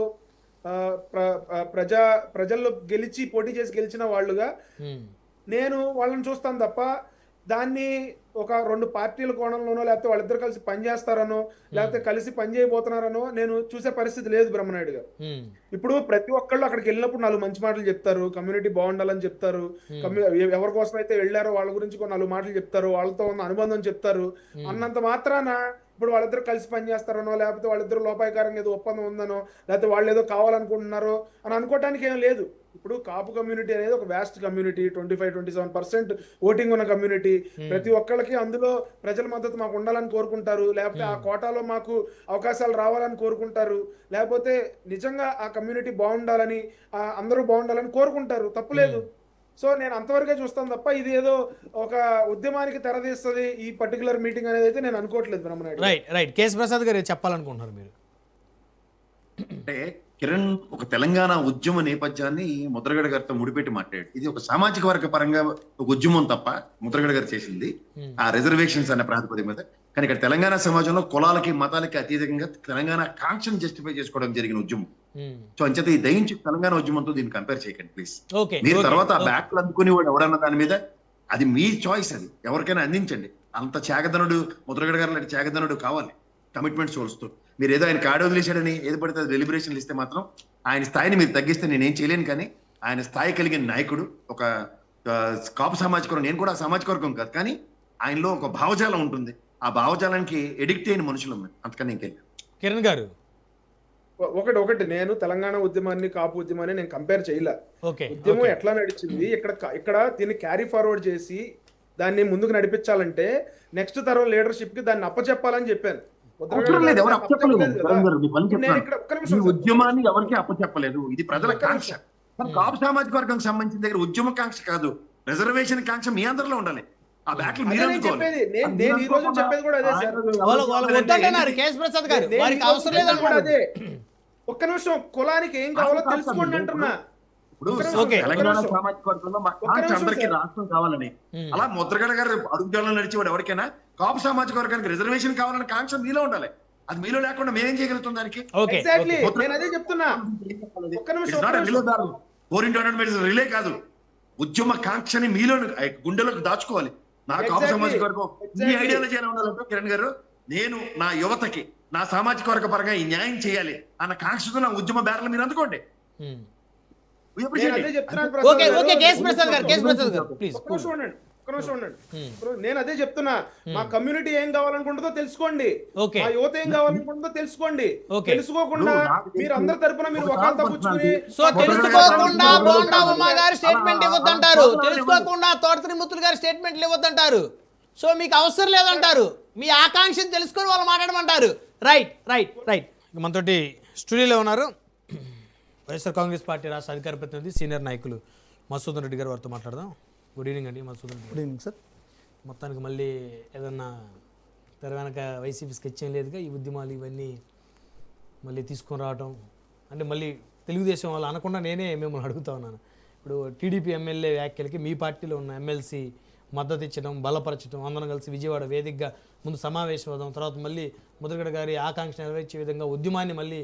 పోటీ చేసి గెలిచిన వాళ్ళుగా నేను వాళ్ళని చూస్తాను తప్ప దాన్ని ఒక రెండు పార్టీల కోణంలోనో లేకపోతే వాళ్ళిద్దరు కలిసి పనిచేస్తారనో లేకపోతే కలిసి పనిచేయబోతున్నారనో నేను చూసే పరిస్థితి లేదు బ్రహ్మనాయుడు గారు. ఇప్పుడు ప్రతి ఒక్కళ్ళు అక్కడికి వెళ్ళినప్పుడు 4 మంచి మాటలు చెప్తారు, కమ్యూనిటీ బాగుండాలని చెప్తారు, ఎవరి కోసం అయితే వెళ్ళారో వాళ్ళ గురించి 4 మాటలు చెప్తారు, వాళ్ళతో ఉన్న అనుబంధం చెప్తారు. అన్నంత మాత్రాన ఇప్పుడు వాళ్ళిద్దరు కలిసి పనిచేస్తారనో లేకపోతే వాళ్ళిద్దరు లోపాయకారంగా ఏదో ఒప్పందం ఉందనో లేకపోతే వాళ్ళు ఏదో కావాలనుకుంటున్నారో అని అనుకోవటానికి ఏం లేదు. ఇప్పుడు కాపు కమ్యూనిటీ అనేది ఒక వ్యాస్ట్ కమ్యూనిటీ, 25-27% ఓటింగ్ ఉన్న కమ్యూనిటీ. ప్రతి ఒక్కళ్ళకి అందులో ప్రజల మద్దతు మాకు ఉండాలని కోరుకుంటారు, లేకపోతే ఆ కోటాలో మాకు అవకాశాలు రావాలని కోరుకుంటారు, లేకపోతే నిజంగా ఆ కమ్యూనిటీ బాగుండాలని అందరూ బాగుండాలని కోరుకుంటారు, తప్పులేదు. సో నేను అంతవరకే చూస్తాను తప్ప ఇది ఏదో ఒక ఉద్యమానికి తెరదీస్తుంది ఈ పర్టికులర్ మీటింగ్ అనేది అయితే నేను అనుకోవట్లేదు బ్రహ్మనాయుడు. రైట్. కేఎస్ ప్రసాద్ గారు చెప్పాలనుకుంటున్నారు మీరు? అంటే కిరణ్ ఒక తెలంగాణ ఉద్యమ నేపథ్యాన్ని ముద్రగడ గారితో ముడిపెట్టి మాట్లాడాడు. ఇది ఒక సామాజిక వర్గ పరంగా ఒక ఉద్యమం తప్ప ముద్రగడ గారు చేసింది ఆ రిజర్వేషన్స్ అనే ప్రాతిపదిక మీద. కానీ ఇక్కడ తెలంగాణ సమాజంలో కులాలకి మతాలకి అతీతంగా తెలంగాణ కాంక్షను జస్టిఫై చేసుకోవడం జరిగిన ఉద్యమం. సో అంచేత ఈ దయించి తెలంగాణ ఉద్యమంతో దీన్ని కంపేర్ చేయకండి ప్లీజ్. మీరు తర్వాత ఆ బ్యాక్లు అందుకుని వాడు ఎవడన్న దాని మీద అది మీ చాయిస్, అది ఎవరికైనా అందించండి. అంత త్యాగధనుడు ముద్రగడ గారు లాంటి త్యాగధనుడు కావాలి కమిట్మెంట్ సోల్స్తూ. మీరు ఏదో ఆయన కాడ వదిలేశాడని ఏది పడితే అది డెలిబరేషన్లు ఇస్తే మాత్రం ఆయన స్థాయిని మీరు తగ్గిస్తే నేనేం చేయలేను. కానీ ఆయన స్థాయి కలిగిన నాయకుడు, ఒక కాపు సామాజిక వర్గం, నేను కూడా సామాజిక వర్గం కాదు, కానీ ఆయనలో ఒక భావజాలం ఉంటుంది. ఆ భావజాలానికి ఎడిక్ట్ అయిన మనుషులు ఉన్నారు, అంతకన్నా ఇంకెళ్ళి. కిరణ్ గారు, ఒకటి నేను తెలంగాణ ఉద్యమాన్ని కాపు ఉద్యమాన్ని నేను కంపేర్ చేయలే. ఉద్యమం ఎట్లా నడిచింది ఇక్కడ దీన్ని క్యారీ ఫార్వర్డ్ చేసి దాన్ని ముందుకు నడిపించాలంటే నెక్స్ట్ తరం లీడర్షిప్ కి దాన్ని అప్పచెప్పాలని చెప్పాను. ఉద్యమాన్ని ఎవరికి అప్పచెప్పలేదు, ఇది ప్రజల కాంక్ష. కాపు సామాజిక వర్గం సంబంధించిన దగ్గర ఉద్యమ కాంక్ష కాదు, రిజర్వేషన్ కాంక్ష మీ అందరిలో ఉండాలి. ఆ బ్యాట్లు మీరు ఒక్క నిమిషం, కులానికి ఏం కావాలో తెలుసుకోండి అంటున్నా. తెలంగాణ సామాజిక వర్గంలో అందరికీ రాష్ట్రం కావాలని, అలా ముద్రగడ గారు అడుగుజాలలో నడిచేవాడు ఎవరికైనా కాపు సామాజిక వర్గానికి రిజర్వేషన్ కావాలని కాంక్ష మీలో ఉండాలి. అది మీలో లేకుండా మేమేం చేయగలుగుతాం దానికి? రిలే కాదు, ఉద్యమ కాంక్షని మీలో గుండెలకు దాచుకోవాలి. నా కాపు సామాజిక వర్గం ఈ ఐడియాలజీ ఎలా ఉండాలంటే కిరణ్ గారు, నేను నా యువతకి నా సామాజిక వర్గ పరంగా ఈ న్యాయం చేయాలి అన్న కాంక్షతో నా ఉద్యమ బ్యారలు మీరు అందుకోండి. నేను అదే చెప్తున్నా, మా కమ్యూనిటీ ఏం కావాలనుకుంటుందో తెలుసుకోండి, మా యువత ఏం కావాలనుకుంటుందో తెలుసుకోండి. తెలుసుకోకుండా మీరు అందరి తరపున మీరు ఒకళ్ళు తప్పుచుకుని తెలుసుకోకుండా బోండా ఉమా గారు స్టేట్మెంట్ ఇవ్వద్దంటారు, తెలుసుకోకుండా తోటత్రిమూర్తులు గారు స్టేట్మెంట్లు ఇవ్వద్దంటారు. సో మీకు అవసరం లేదంటారు, మీ ఆకాంక్షను తెలుసుకొని వాళ్ళు మాట్లాడమంటారు. రైట్. మనతోటి స్టూడియోలో ఉన్నారు వైఎస్ఆర్ కాంగ్రెస్ పార్టీ రాష్ట్ర అధికార ప్రతినిధి సీనియర్ నాయకులు మధుసూదన్ రెడ్డి గారు వారితో మాట్లాడదాం. గుడ్ ఈవినింగ్ అండి Madhusudan Reddy. Good evening sir. మొత్తానికి మళ్ళీ ఏదన్నా తెర వెనక వైసీపీ స్కెచ్ ఏం లేదుగా, ఈ ఉద్యమాలు ఇవన్నీ మళ్ళీ తీసుకొని రావటం అంటే మళ్ళీ తెలుగుదేశం వాళ్ళు అనకుండా నేనే మిమ్మల్ని అడుగుతా ఉన్నాను. ఇప్పుడు టీడీపీ ఎమ్మెల్యే వ్యాఖ్యలకి మీ పార్టీలో ఉన్న ఎమ్మెల్సీ మద్దతు ఇచ్చడం, బలపరచడం, అందరం కలిసి విజయవాడ వేదికగా ముందు సమావేశం అవుదాం, తర్వాత మళ్ళీ ముద్రగడ గారి ఆకాంక్ష నెరవేర్చే విధంగా ఉద్యమాన్ని మళ్ళీ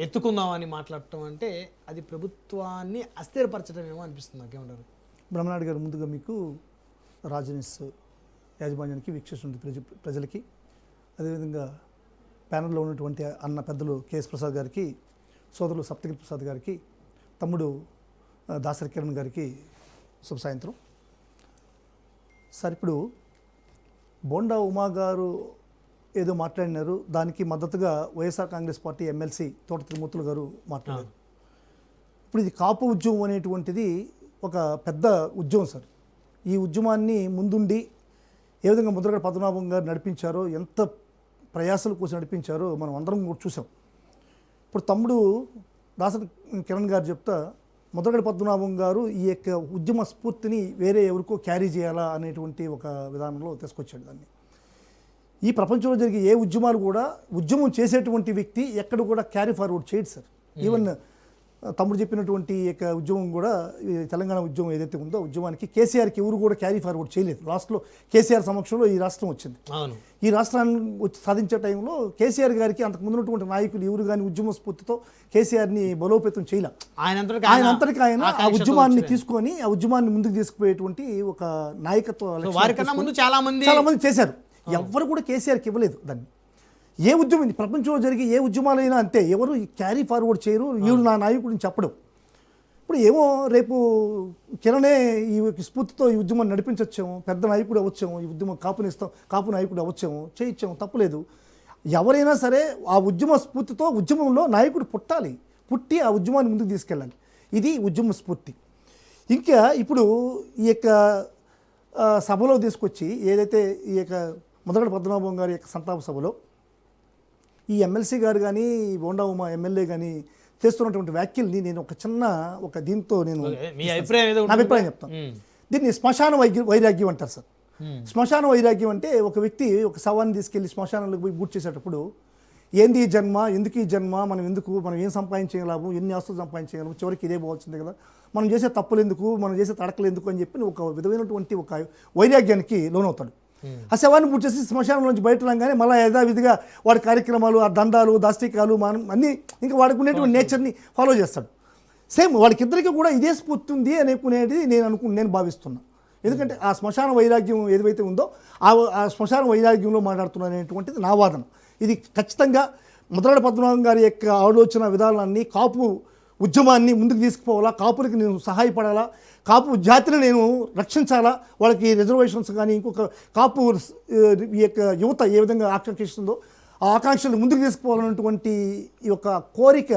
ఎత్తుకుందామని మాట్లాడటం అంటే అది ప్రభుత్వాన్ని అస్థిరపరచడం ఏమో అనిపిస్తుంది. నాకేమంటారు? బ్రహ్మనాయుడు గారు, ముందుగా మీకు రాజనీస్ యాజమాన్యానికి, వీక్షిస్తున్న ప్రజలకి, అదేవిధంగా ప్యానెల్లో ఉన్నటువంటి అన్న పెద్దలు కేఎస్ ప్రసాద్ గారికి, సోదరులు సప్తగిరి ప్రసాద్ గారికి, తమ్ముడు దాసరి కిరణ్ గారికి శుభ సాయంత్రం. సార్, ఇప్పుడు బోండా ఉమా గారు ఏదో మాట్లాడినారు, దానికి మద్దతుగా వైఎస్ఆర్ కాంగ్రెస్ పార్టీ ఎమ్మెల్సీ తోట తిరుమూర్తులు గారు మాట్లాడారు. ఇప్పుడు ఇది కాపు ఉద్యమం అనేటువంటిది ఒక పెద్ద ఉద్యమం సార్. ఈ ఉద్యమాన్ని ముందుండి ఏ విధంగా ముద్రగడ పద్మనాభం గారు నడిపించారో, ఎంత ప్రయాసాల కోసం నడిపించారో మనం అందరం కూడా చూసాం. ఇప్పుడు తమ్ముడు దాసరి కిరణ్ గారు చెప్తా, ముద్రగడ పద్మనాభం గారు ఈ యొక్క ఉద్యమ స్ఫూర్తిని వేరే ఎవరికో క్యారీ చేయాలా అనేటువంటి ఒక విధానంలో తీసుకొచ్చాడు దాన్ని. ఈ ప్రపంచంలో జరిగే ఏ ఉద్యమాలు కూడా ఉద్యమం చేసేటువంటి వ్యక్తి ఎక్కడ కూడా క్యారీ ఫార్వర్డ్ చేయడు సార్. ఈవెన్ తమ్ముడు చెప్పినటువంటి యొక్క ఉద్యమం కూడా, ఈ తెలంగాణ ఉద్యమం ఏదైతే ఉందో ఉద్యమానికి కేసీఆర్కి ఎవరు కూడా క్యారీ ఫార్వర్డ్ చేయలేదు. లాస్ట్లో కేసీఆర్ సమక్షంలో ఈ రాష్ట్రం వచ్చింది. ఈ రాష్ట్రాన్ని వచ్చి సాధించే టైంలో కేసీఆర్ గారికి అంతకు ముందున్నటువంటి నాయకులు ఎవరు కానీ ఉద్యమ స్ఫూర్తితో కేసీఆర్ని బలోపేతం చేయలే. ఆయన అంతటికి ఆయన ఆ ఉద్యమాన్ని తీసుకొని ఆ ఉద్యమాన్ని ముందుకు తీసుకుపోయేటువంటి ఒక నాయకత్వం చాలా మంది చేశారు. ఎవరు కూడా కేసీఆర్కి ఇవ్వలేదు దాన్ని. ఏ ఉద్యమం ప్రపంచంలో జరిగే ఏ ఉద్యమాలైనా అంతే, ఎవరు క్యారీ ఫార్వర్డ్ చేయరు, వీడు నా నాయకుడిని చెప్పడం. ఇప్పుడు ఏమో రేపు కిరణే ఈ స్ఫూర్తితో ఈ ఉద్యమాన్ని నడిపించవచ్చేమో, పెద్ద నాయకుడు అవ్వచ్చేమో, ఈ ఉద్యమం కాపునిస్తాం, కాపు నాయకుడు అవ్వచ్చేమో, చేయించాము, తప్పులేదు. ఎవరైనా సరే ఆ ఉద్యమ స్ఫూర్తితో ఉద్యమంలో నాయకుడు పుట్టి ఆ ఉద్యమాన్ని ముందుకు తీసుకెళ్ళాలి. ఇది ఉద్యమ స్ఫూర్తి. ఇంకా ఇప్పుడు ఈ యొక్క సభలో తీసుకొచ్చి ఏదైతే ఈ యొక్క ముద్రగడ పద్మనాభం గారి యొక్క సంతాప సభలో ఈ ఎమ్మెల్సీ గారు కానీ, బోండా ఉమా ఎమ్మెల్యే కానీ చేస్తున్నటువంటి వ్యాఖ్యల్ని నేను దీంతో నేను నా అభిప్రాయం చెప్తాను. దీన్ని శ్మశాన వైరాగ్యం అంటారు సార్. శ్మశాన వైరాగ్యం అంటే ఒక వ్యక్తి ఒక శవాన్ని తీసుకెళ్లి శ్మశానంలోకి పోయి బూట్ చేసేటప్పుడు, ఏంది ఈ జన్మ, ఎందుకు ఈ జన్మ, మనం ఏం సంపాదించగలము, ఎన్ని ఆస్తులు సంపాదించగలము, చివరికి ఇదే పోవాల్సిందే కదా, మనం చేసే తప్పులు ఎందుకు, మనం చేసే తడకలు ఎందుకు అని చెప్పి ఒక విధమైనటువంటి ఒక వైరాగ్యానికి లోనవుతాడు. ఆ శవాన్ని బూట్ చేసి శ్మశానం నుంచి బయట రాగానే మళ్ళీ యథావిధిగా వాడి కార్యక్రమాలు, ఆ దండాలు, దాష్టికాలు, మనం అన్నీ ఇంకా వాడికి ఉండేటువంటి నేచర్ని ఫాలో చేస్తాడు. సేమ్ వాళ్ళకిద్దరికి కూడా ఇదే స్ఫూర్తి ఉంది అనుకునేది నేను భావిస్తున్నా. ఎందుకంటే ఆ శ్మశాన వైరాగ్యం ఏదైతే ఉందో ఆ శ్మశాన వైరాగ్యంలో మాట్లాడుతున్నటువంటిది నా వాదన. ఇది ఖచ్చితంగా ముద్రగడ పద్మనాభం గారి యొక్క ఆలోచన విధానాన్ని, కాపు ఉద్యమాన్ని ముందుకు తీసుకుపోవాలా, కాపులకి నేను సహాయపడాలా, కాపు జాతిని నేను రక్షించాలా, వాళ్ళకి రిజర్వేషన్స్ కానీ ఇంకొక కాపు ఈ యొక్క యువత ఏ విధంగా ఆకాంక్షిస్తుందో ఆ ఆకాంక్షలు ముందుకు తీసుకుపోవాలన్నటువంటి ఈ యొక్క కోరిక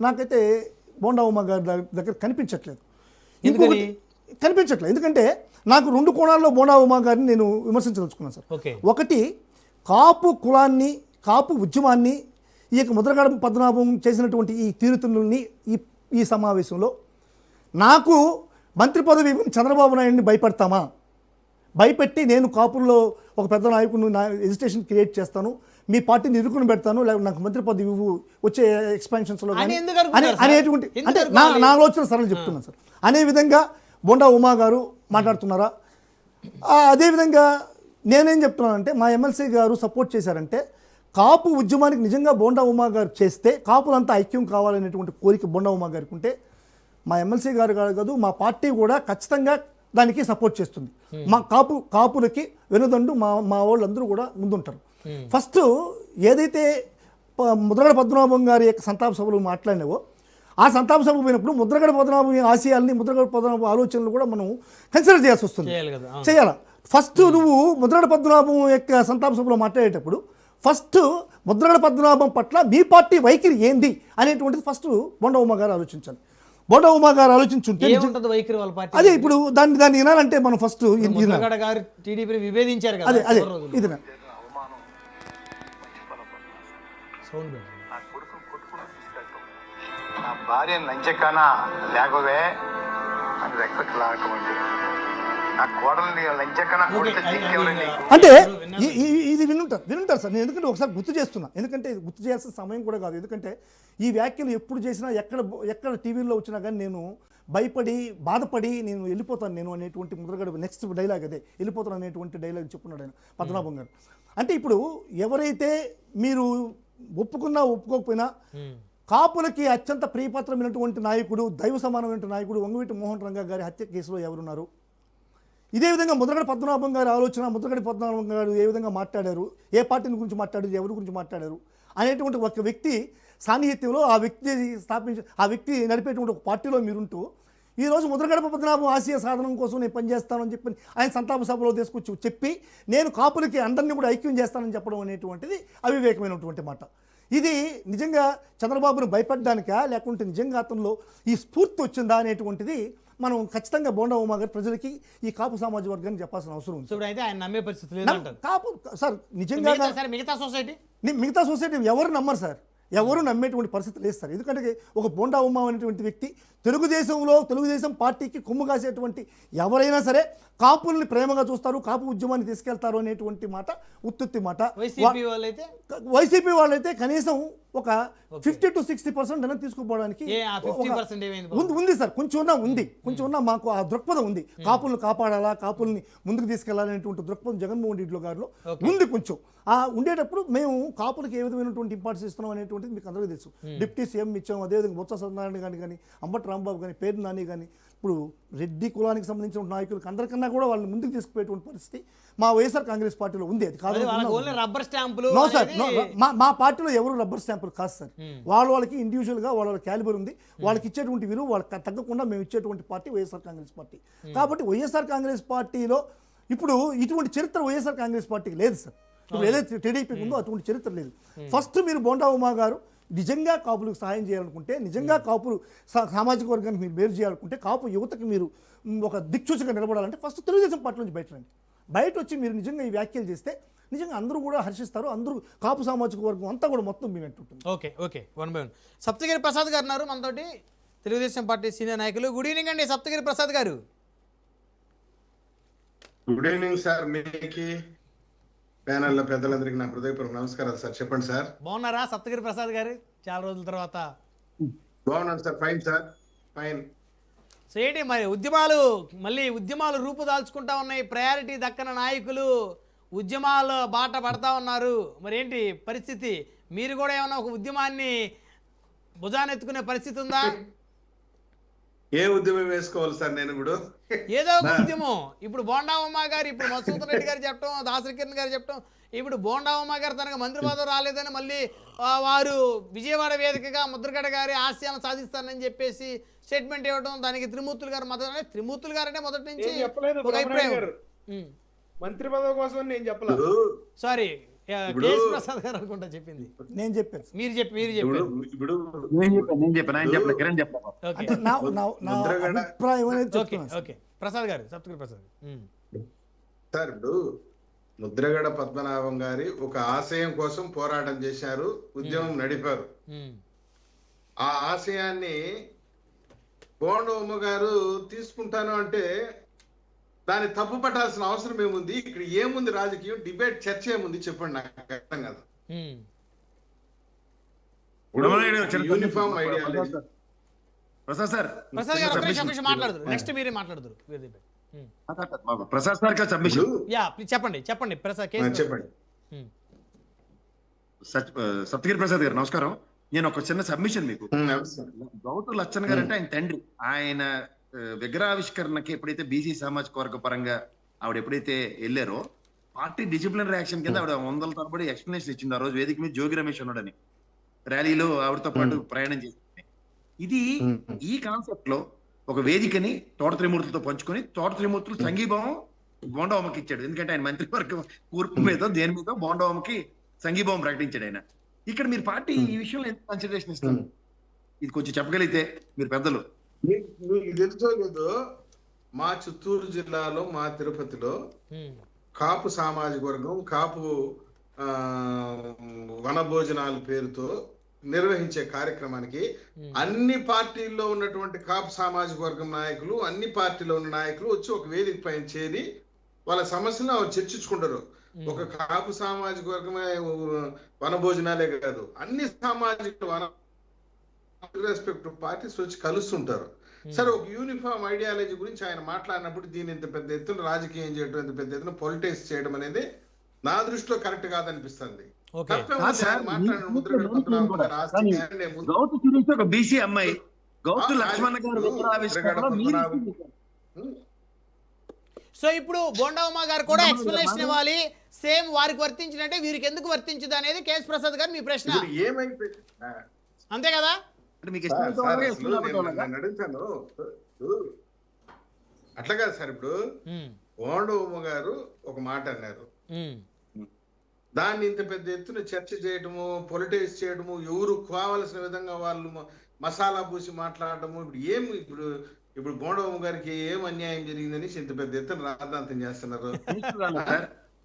నాకైతే బోండా ఉమా గారి దగ్గర కనిపించట్లేదు. ఎందుకంటే నాకు రెండు కోణాల్లో బోండా ఉమా గారిని నేను విమర్శించదలుచుకున్నాను సార్. ఒకటి, కాపు కులాన్ని, కాపు ఉద్యమాన్ని, ఈ యొక్క ముద్రగడ పద్మనాభం చేసినటువంటి ఈ తీరుతెన్నుల్ని ఈ సమావేశంలో నాకు మంత్రి పదవి చంద్రబాబు నాయుడిని భయపెట్టి నేను కాపుల్లో ఒక పెద్ద నాయకుడిని ఎజిటేషన్ క్రియేట్ చేస్తాను, మీ పార్టీని ఇరుకుని పెడతాను, లేకపోతే నాకు మంత్రి పదవి వచ్చే ఎక్స్పాన్షన్స్లో అనేటువంటి, అంటే నా ఆలోచన సరళ చెప్తున్నాను సార్. అనే విధంగా బోండా ఉమా గారు మాట్లాడుతున్నారా? అదేవిధంగా నేనేం చెప్తున్నానంటే, మా ఎమ్మెల్సీ గారు సపోర్ట్ చేశారంటే కాపు ఉద్యమానికి నిజంగా బోండా ఉమా గారు చేస్తే కాపులంతా ఐక్యం కావాలనేటువంటి కోరిక బోండా ఉమా గారికి ఉంటే మా ఎమ్మెల్సీ గారు కాదు, మా పార్టీ కూడా ఖచ్చితంగా దానికి సపోర్ట్ చేస్తుంది. మా కాపులకి వెనుదండు మా వాళ్ళందరూ కూడా ముందుంటారు. ఫస్ట్ ఏదైతే ముద్రగడ పద్మనాభం గారి యొక్క సంతాప సభలు మాట్లాడినావో ఆ సంతాప సభ పోయినప్పుడు ముద్రగడ పద్మనాభం ఆశయాల్ని, ముద్రగడ పద్మనాభం ఆలోచనలు కూడా మనం కన్సిడర్ చేయాల్సి వస్తుంది, చేయాలా. ఫస్ట్ నువ్వు ముద్రగడ పద్మనాభం యొక్క సంతాప సభలో మాట్లాడేటప్పుడు ఫస్ట్ ముద్రగడ పద్మనాభం పట్ల మీ పార్టీ వైఖరి ఏంది అనేటువంటిది ఫస్ట్ బోండా ఉమా గారు ఆలోచించాలి. బోండా ఉమా గారు ఆలోచించుంటే అదే ఇప్పుడు దాన్ని వినాలంటే మనం ఫస్ట్ విభేదించారు. ఇది నా భార్య నంచకానా లేకవే అని రెక్కకి లాగటం అండి. నా కోడల్ని లంచకన్నా ఓకే, కొడితే దిక్కేవడం నీకు. అంటే విన్నారు. ఇది వినుంటారు సార్. నేను ఎందుకంటే ఒకసారి గుర్తు చేస్తున్నా, ఎందుకంటే ఇది గుర్తు చేయాల్సిన సమయం కూడా కాదు. ఎందుకంటే ఈ వ్యాఖ్యలు ఎప్పుడు చేసినా ఎక్కడ టీవీలో వచ్చినా కానీ నేను భయపడి బాధపడి నేను వెళ్ళిపోతాను నేను అనేటువంటి ముద్రగడ నెక్స్ట్ డైలాగ్ అదే, వెళ్ళిపోతాను అనేటువంటి డైలాగ్ చెప్పున్నాడు ఆయన పద్మనాభం గారు. అంటే ఇప్పుడు ఎవరైతే మీరు ఒప్పుకున్నా ఒప్పుకోకపోయినా కాపులకి అత్యంత ప్రియపత్రమైనటువంటి నాయకుడు, దైవ సమానమైన నాయకుడు వంగవీటి మోహన్ రంగా గారి హత్య కేసులో ఎవరున్నారు? ఇదే విధంగా ముద్రగడ పద్మనాభం గారి ఆలోచన, ముద్రగడ పద్మనాభం గారు ఏ విధంగా మాట్లాడారు, ఏ పార్టీని గురించి మాట్లాడారు, ఎవరి గురించి మాట్లాడారు అనేటువంటి ఒక వ్యక్తి సాన్నిహిత్యంలో ఆ వ్యక్తి నడిపేటువంటి ఒక పార్టీలో మీరుంటూ ఈరోజు ముద్రగడ పద్మనాభం ఆశయ సాధనం కోసం నేను పనిచేస్తానని చెప్పి ఆయన సంతాప సభలో తీసుకొచ్చి చెప్పి నేను కాపులకి అందరినీ కూడా ఐక్యం చేస్తానని చెప్పడం అనేటువంటిది అవివేకమైనటువంటి మాట. ఇది నిజంగా చంద్రబాబును భయపడడానికా లేకుంటే నిజంగా అతనిలో ఈ స్ఫూర్తి వచ్చిందా అనేటువంటిది మనం ఖచ్చితంగా బోండా ఉమా గారు ప్రజలకి ఈ కాపు సమాజ వర్గాన్ని చెప్పాల్సిన అవసరం ఉంది. సో ఇప్పుడు అయితే ఆయన నమ్మే పరిస్థితి లేదంటారు. కాపు సార్ నిజంగా మిగతా సొసైటీ మిగతా సొసైటీ ఎవరు నమ్మరు సార్, ఎవరు నమ్మేటువంటి పరిస్థితి లేదు సార్. ఎందుకంటే ఒక బోండా ఉమా అనేటువంటి వ్యక్తి తెలుగుదేశం పార్టీకి కొమ్ము కాసేటువంటి ఎవరైనా సరే కాపుల్ని ప్రేమగా చూస్తారు, కాపు ఉద్యమాన్ని తీసుకెళ్తారు అనేటువంటి మాట ఉత్తుత్తి మాట. వైసీపీ వాళ్ళైతే కనీసం ఒక 50 to 60% అనేది తీసుకుపోవడానికి ఉంది సార్. కొంచెం ఉన్నా మాకు ఆ దృక్పథం ఉంది. కాపులను కాపాడాలా, కాపుల్ని ముందుకు తీసుకెళ్లాలనేటువంటి దృక్పథం జగన్మోహన్ రెడ్డి గారిలో ఉంది. కొంచెం ఆ ఉండేటప్పుడు మేము కాపులకు ఏ విధమైనటువంటి ఇంపార్టెన్స్ ఇస్తున్నాం అనేటువంటిది మీకు అందరికీ తెలుసు. డిప్యూటీ సీఎం ఇచ్చాం, అదేవిధంగా బొత్స సత్యనారాయణ కానీ అంబటి రాంబాబు కానీ పేరు నాని కానీ ఇప్పుడు రెడ్డి కులానికి సంబంధించిన నాయకులకు అందరికన్నా కూడా వాళ్ళని ముందుకు తీసుకుపోయేటువంటి పరిస్థితి మా వైఎస్ఆర్ కాంగ్రెస్ పార్టీలో ఉంది. అది కాదు రబ్బర్ స్టాంపులు నో సార్, మా పార్టీలో ఎవరు రబ్బర్ స్టాంపులు కాదు సార్. వాళ్ళకి ఇండివిజువల్గా వాళ్ళ క్యాలిబర్ ఉంది, వాళ్ళకి ఇచ్చేటువంటి విలువ వాళ్ళకి తగ్గకుండా మేము ఇచ్చేటువంటి పార్టీ వైఎస్ఆర్ కాంగ్రెస్ పార్టీ. కాబట్టి వైఎస్ఆర్ కాంగ్రెస్ పార్టీలో ఇప్పుడు ఇటువంటి చరిత్ర వైఎస్ఆర్ కాంగ్రెస్ పార్టీకి లేదు సార్. ఇప్పుడు ఏదైతే టీడీపీకి ఉందో అటువంటి చరిత్ర లేదు. ఫస్ట్ మీరు బోండా ఉమా గారు నిజంగా కాపులకు సహాయం చేయాలనుకుంటే, నిజంగా కాపులు సామాజిక వర్గానికి మీరు వేరు చేయాలనుకుంటే, కాపు యువతకి మీరు ఒక దిక్సూచిగా నిలబడాలంటే ఫస్ట్ తెలుగుదేశం పార్టీ నుంచి బయట వచ్చి మీరు నిజంగా ఈ వ్యాఖ్యలు చేస్తే నిజంగా అందరూ కూడా హర్షిస్తారు. అందరూ కాపు సామాజిక వర్గం అంతా కూడా మొత్తం మీ వెంట ఉంటుంది. ఓకే 1/1 సప్తగిరి ప్రసాద్ గారు ఉన్నారు మనతోటి, తెలుగుదేశం పార్టీ సీనియర్ నాయకులు. గుడ్ ఈవినింగ్ అండి సప్తగిరి ప్రసాద్ గారు. Good evening sir. మీకు ప్యానెల్లో పెద్దలందరికీ నా హృదయపూర్వక నమస్కారాలు సార్. చెప్పండి సార్. బాగున్నారా సప్తగిరి ప్రసాద్ గారు? చాలా రోజుల తర్వాత. బాగున్నాను sir. Fine sir, fine. So ఏంటి మరి ఉద్యమాలు రూపుదాల్చుకుంటా ఉన్నాయి, ప్రయారిటీ దక్కన నాయకులు ఉద్యమాలు బాట పడతా ఉన్నారు. మరి ఏంటి పరిస్థితి? మీరు కూడా ఏమైనా ఒక ఉద్యమాన్ని భుజానెత్తుకునే పరిస్థితి ఉందా? ఏ ఉద్యమం వేసుకోవాలి సార్? నేను కూడా ఏదో ఒక ఉద్యమం. ఇప్పుడు బోండా ఉమా గారు, ఇప్పుడు మసూద్ రెడ్డి గారు చెప్పడం, దాసరి కిరణ్ గారు చెప్పడం, ఇప్పుడు బోండా ఉమా గారు తనకు మంత్రి పదవి రాలేదని మళ్ళీ వారు విజయవాడ వేదికగా ముద్రగడ గారి ఆశయాలను సాధిస్తానని చెప్పేసి స్టేట్మెంట్ ఇవ్వడం, దానికి త్రిమూర్తులు గారు మద్దతు. త్రిమూర్తులు గారు అంటే మొదటి నుంచి ఒక అభిప్రాయం. మంత్రి పదవి కోసం నేను చెప్పలేదు. సారీ, కేఎస్ ప్రసాద్ గారు అనుకుంటా చెప్పింది. నేను చెప్పాను, మీరు చెప్పారు. ఇప్పుడు ప్రసాద్ గారు, సప్తగిరి ప్రసాద్ సార్, ఇప్పుడు ముద్రగడ పద్మనాభం గారి ఒక ఆశయం కోసం పోరాటం చేశారు, ఉద్యమం నడిపారు. ఆ ఆశయాన్ని బోండా ఉమ్మ గారు తీసుకుంటాను అంటే దాన్ని తప్పు పట్టాల్సిన అవసరం ఏముంది? ఇక్కడ ఏముంది రాజకీయం, డిబేట్, చర్చ ఏముంది చెప్పండి, నాకు అర్థం కాదు. యూనిఫామ్ ఐడియా ప్రసాద్ సార్ మాట్లాడుతున్నారు. నెక్స్ట్ మీరే మాట్లాడుతున్నారు. Prasad sir submission. చెప్పండి ప్రసాద్. చెప్పండి. సప్తగిరి ప్రసాద్ గారు నమస్కారం. నేను ఒక చిన్న సబ్మిషన్ మీకు. గౌతు లచ్చన్ గారు అంటే ఆయన తండ్రి. ఆయన విగ్రహావిష్కరణకి ఎప్పుడైతే బీసీ సామాజిక వర్గ పరంగా ఆవిడ ఎప్పుడైతే వెళ్ళారో, పార్టీ డిసిప్లినరీ యాక్షన్ కింద ఆవిడ 100 తరబడి ఎక్స్ప్లెనేషన్ ఇచ్చింది. ఆ రోజు వేదిక మీద జోగి రమేష్ ఉన్నాడని ర్యాలీలో ఆవిడతో పాటు ప్రయాణం చేసింది. ఇది ఈ కాన్సెప్ట్ లో ఒక వేదికని తోట త్రిమూర్తులతో పంచుకొని, తోట త్రిమూర్తులు సంఘీభావం బోండా ఉమ్మకి ఇచ్చాడు. ఎందుకంటే ఆయన మంత్రివర్గ కూర్పు మీద దేని మీద బోండా ఉమ్మకి సంఘీభావం ప్రకటించాడు ఆయన. ఇక్కడ మీరు పార్టీ ఈ విషయంలో ఎంత కన్సిడరేషన్ ఇస్తారు? ఇది కొంచెం చెప్పగలిగితే మీరు పెద్దలు. మీకు తెలుసో లేదో, మా చిత్తూరు జిల్లాలో, మా తిరుపతిలో కాపు సామాజిక వర్గం, కాపు వనభోజనాల పేరుతో నిర్వహించే కార్యక్రమానికి అన్ని పార్టీల్లో ఉన్నటువంటి కాపు సామాజిక వర్గం నాయకులు, అన్ని పార్టీలో ఉన్న నాయకులు వచ్చి ఒక వేదిక పైన చేరి వాళ్ళ సమస్యలను చర్చించుకుంటారు. ఒక కాపు సామాజిక వర్గమే వనభోజనాలే కాదు, అన్ని సామాజిక రెస్పెక్టివ్ పార్టీస్ వచ్చి కలుస్తుంటారు. సరే, ఒక యూనిఫామ్ ఐడియాలజీ గురించి ఆయన మాట్లాడినప్పుడు దీన్ని ఇంత పెద్ద ఎత్తున రాజకీయం చేయడం, ఇంత పెద్ద ఎత్తున పొలిటిక్స్ చేయడం అనేది నా దృష్టిలో కరెక్ట్ కాదనిపిస్తుంది. గౌతు గురించి ఒక బీసీ అమ్మాయి గౌతు లక్ష్మణ గారు. సో ఇప్పుడు బోండమ్మ గారు కూడా ఎక్స్ప్లెనేషన్ ఇవ్వాలి. సేమ్ వారికి వర్తించినట్టే వీరికి ఎందుకు వర్తించదు అనేది కేఎస్ ప్రసాద్ గారు మీ ప్రశ్న, అంతే కదా? అడుగుతాను అట్లా కాదు సార్. ఇప్పుడు బోండమ్మ గారు ఒక మాట అన్నారు, దాన్ని ఇంత పెద్ద ఎత్తున చర్చ చేయడము, పొలిటిక్స్ చేయడము, ఎవరు కావలసిన విధంగా వాళ్ళు మసాలా పూసి మాట్లాడటము. ఇప్పుడు బోండమ్మ గారికి ఏం అన్యాయం జరిగిందని ఇంత పెద్ద ఎత్తున రాద్ధాంతం చేస్తున్నారు.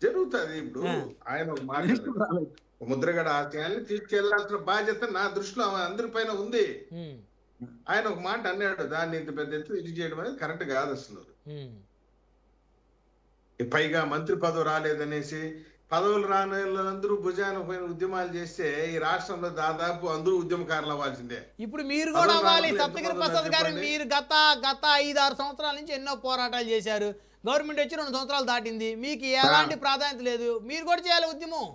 జరుగుతుంది. ఇప్పుడు ఆయన ఒక మాట, ముద్రగడ ఆశయాన్ని తీసుకెళ్లాల్సిన బాధ్యత నా దృష్టిలో అందరిపైన ఉంది. ఆయన ఒక మాట అన్నాడు, దాన్ని ఇంత పెద్ద ఎత్తున ఇది చేయడం అనేది కరెక్ట్ కాదు అసలు. పైగా మంత్రి పదవి రాలేదనేసి పదవులు రాని వాళ్ళందరూ భుజాన పోయిన ఉద్యమాలు చేస్తే ఈ రాష్ట్రంలో దాదాపు అందరూ ఉద్యమకారులు అవ్వాల్సిందే. ఇప్పుడు మీరు కూడా అవ్వాలి. సప్తగిరి ప్రసాద్ గారు, మీరు గత 5-6 సంవత్సరాల నుంచి ఎన్నో పోరాటాలు చేశారు. గవర్నమెంట్ వచ్చి 2 సంవత్సరాలు దాటింది, మీకు ఎలాంటి ప్రాధాన్యత లేదు. మీరు కూడా చేయాలి ఉద్యమం.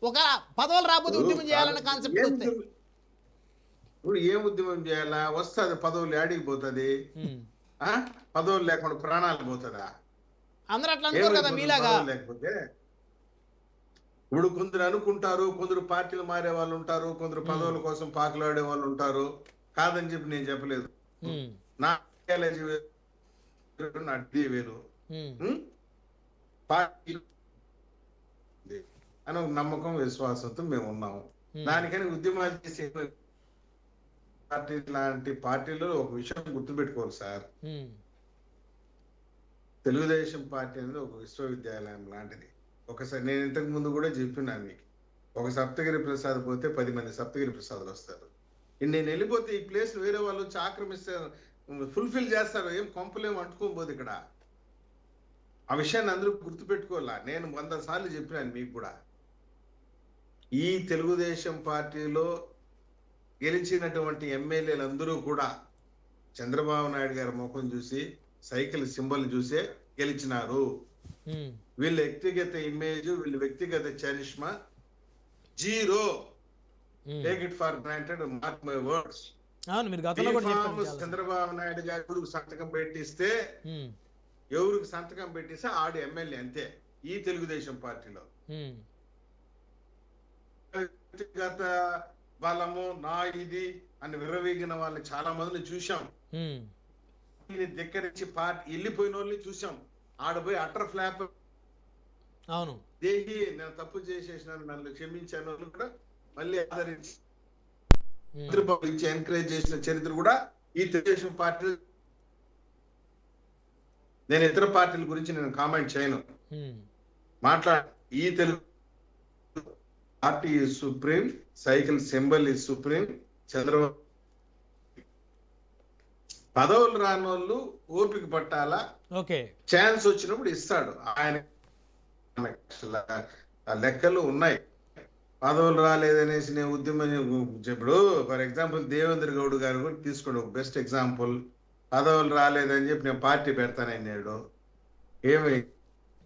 ఒక పదవులు రాకపోతే ఉద్యమం చేయాలన్న కాన్సెప్ట్ వస్తే ఇప్పుడు ఏం ఉద్యమం చేయాలా? వస్తుంది, పదవులు ఆడిపోతుంది. పదవులు లేకుండా ప్రాణాలు పోతుందా? అందరూ అట్లా అనుకోరు కదా మీలాగా. లేకపోతే ఇప్పుడు కొందరు అనుకుంటారు, కొందరు పార్టీలు మారే వాళ్ళు ఉంటారు, కొందరు పదవుల కోసం పాకులాడే వాళ్ళు ఉంటారు. కాదని చెప్పి నేను చెప్పలేదు. నా వేరు పార్టీ అని ఒక నమ్మకం, విశ్వాసంతో మేము ఉన్నాము. దానికని ఉద్యమాలు చేసే పార్టీ లాంటి పార్టీలో ఒక విషయం గుర్తుపెట్టుకోవాలి సార్. తెలుగుదేశం పార్టీ అనేది ఒక విశ్వవిద్యాలయం లాంటిది. ఒకసారి నేను ఇంతకు ముందు కూడా చెప్పినాను మీకు, ఒక సప్తగిరి ప్రసాద్ పోతే 10 మంది సప్తగిరి ప్రసాద్లు వస్తారు. నేను వెళ్ళిపోతే ఈ ప్లేస్ వేరే వాళ్ళు వచ్చి ఆక్రమిస్తారు, ఫుల్ఫిల్ చేస్తారు. ఏం కొంపలేం అంటుకోబోదు ఇక్కడ. ఆ విషయాన్ని అందరూ గుర్తుపెట్టుకోవాలా. నేను 100 సార్లు చెప్పినాను మీకు కూడా. ఈ తెలుగుదేశం పార్టీలో గెలిచినటువంటి ఎమ్మెల్యేలు అందరూ కూడా చంద్రబాబు నాయుడు గారి ముఖం చూసి, సైకిల్ సింబల్ చూసే గెలిచినారు. వీళ్ళ వ్యక్తిగత ఇమేజ్, వీళ్ళ వ్యక్తిగత charisma zero. Take it for granted, mark my words. Chandrababu Naidu garu సంతకం పెట్టిస్తే, ఎవరికి సంతకం పెట్టిస్తే ఆడు ఎమ్మెల్యే, అంతే. ఈ తెలుగుదేశం పార్టీలో వ్యక్తిగత బలము, నా ఇది అని విర్రవీగిన వాళ్ళని చాలా మందిని చూసాం. దగ్గరించి పార్టీ వెళ్ళిపోయిన వాళ్ళని చూసాం. ఆడపోయి అటర్ ఫ్లాప్ అవును దేహి నేను తప్పు చేసేసినాను, నన్ను క్షమించాను వాళ్ళు కూడా మళ్ళీ ఆదరించి ఎంకరేజ్ చేసిన చరిత్ర కూడా ఈ తెలుగుదేశం పార్టీ. నేను ఇతర పార్టీల గురించి నేను కామెంట్ చేయను. ఈ Telugu party is supreme, cycle symbol is supreme. Chandrababu పదవులు రాని వాళ్ళు ఓపిక పట్టాలా, ఛాన్స్ వచ్చినప్పుడు ఇస్తాడు. ఆయన లెక్కలు ఉన్నాయి. పదవులు రాలేదనేసి నేను ఉద్యమం ఇప్పుడు ఫర్ ఎగ్జాంపుల్ దేవేంద్ర గౌడ్ గారు కూడా తీసుకోండి, ఒక బెస్ట్ ఎగ్జాంపుల్. పదవులు రాలేదని చెప్పి నేను పార్టీ పెడతానన్నాడు. ఏమి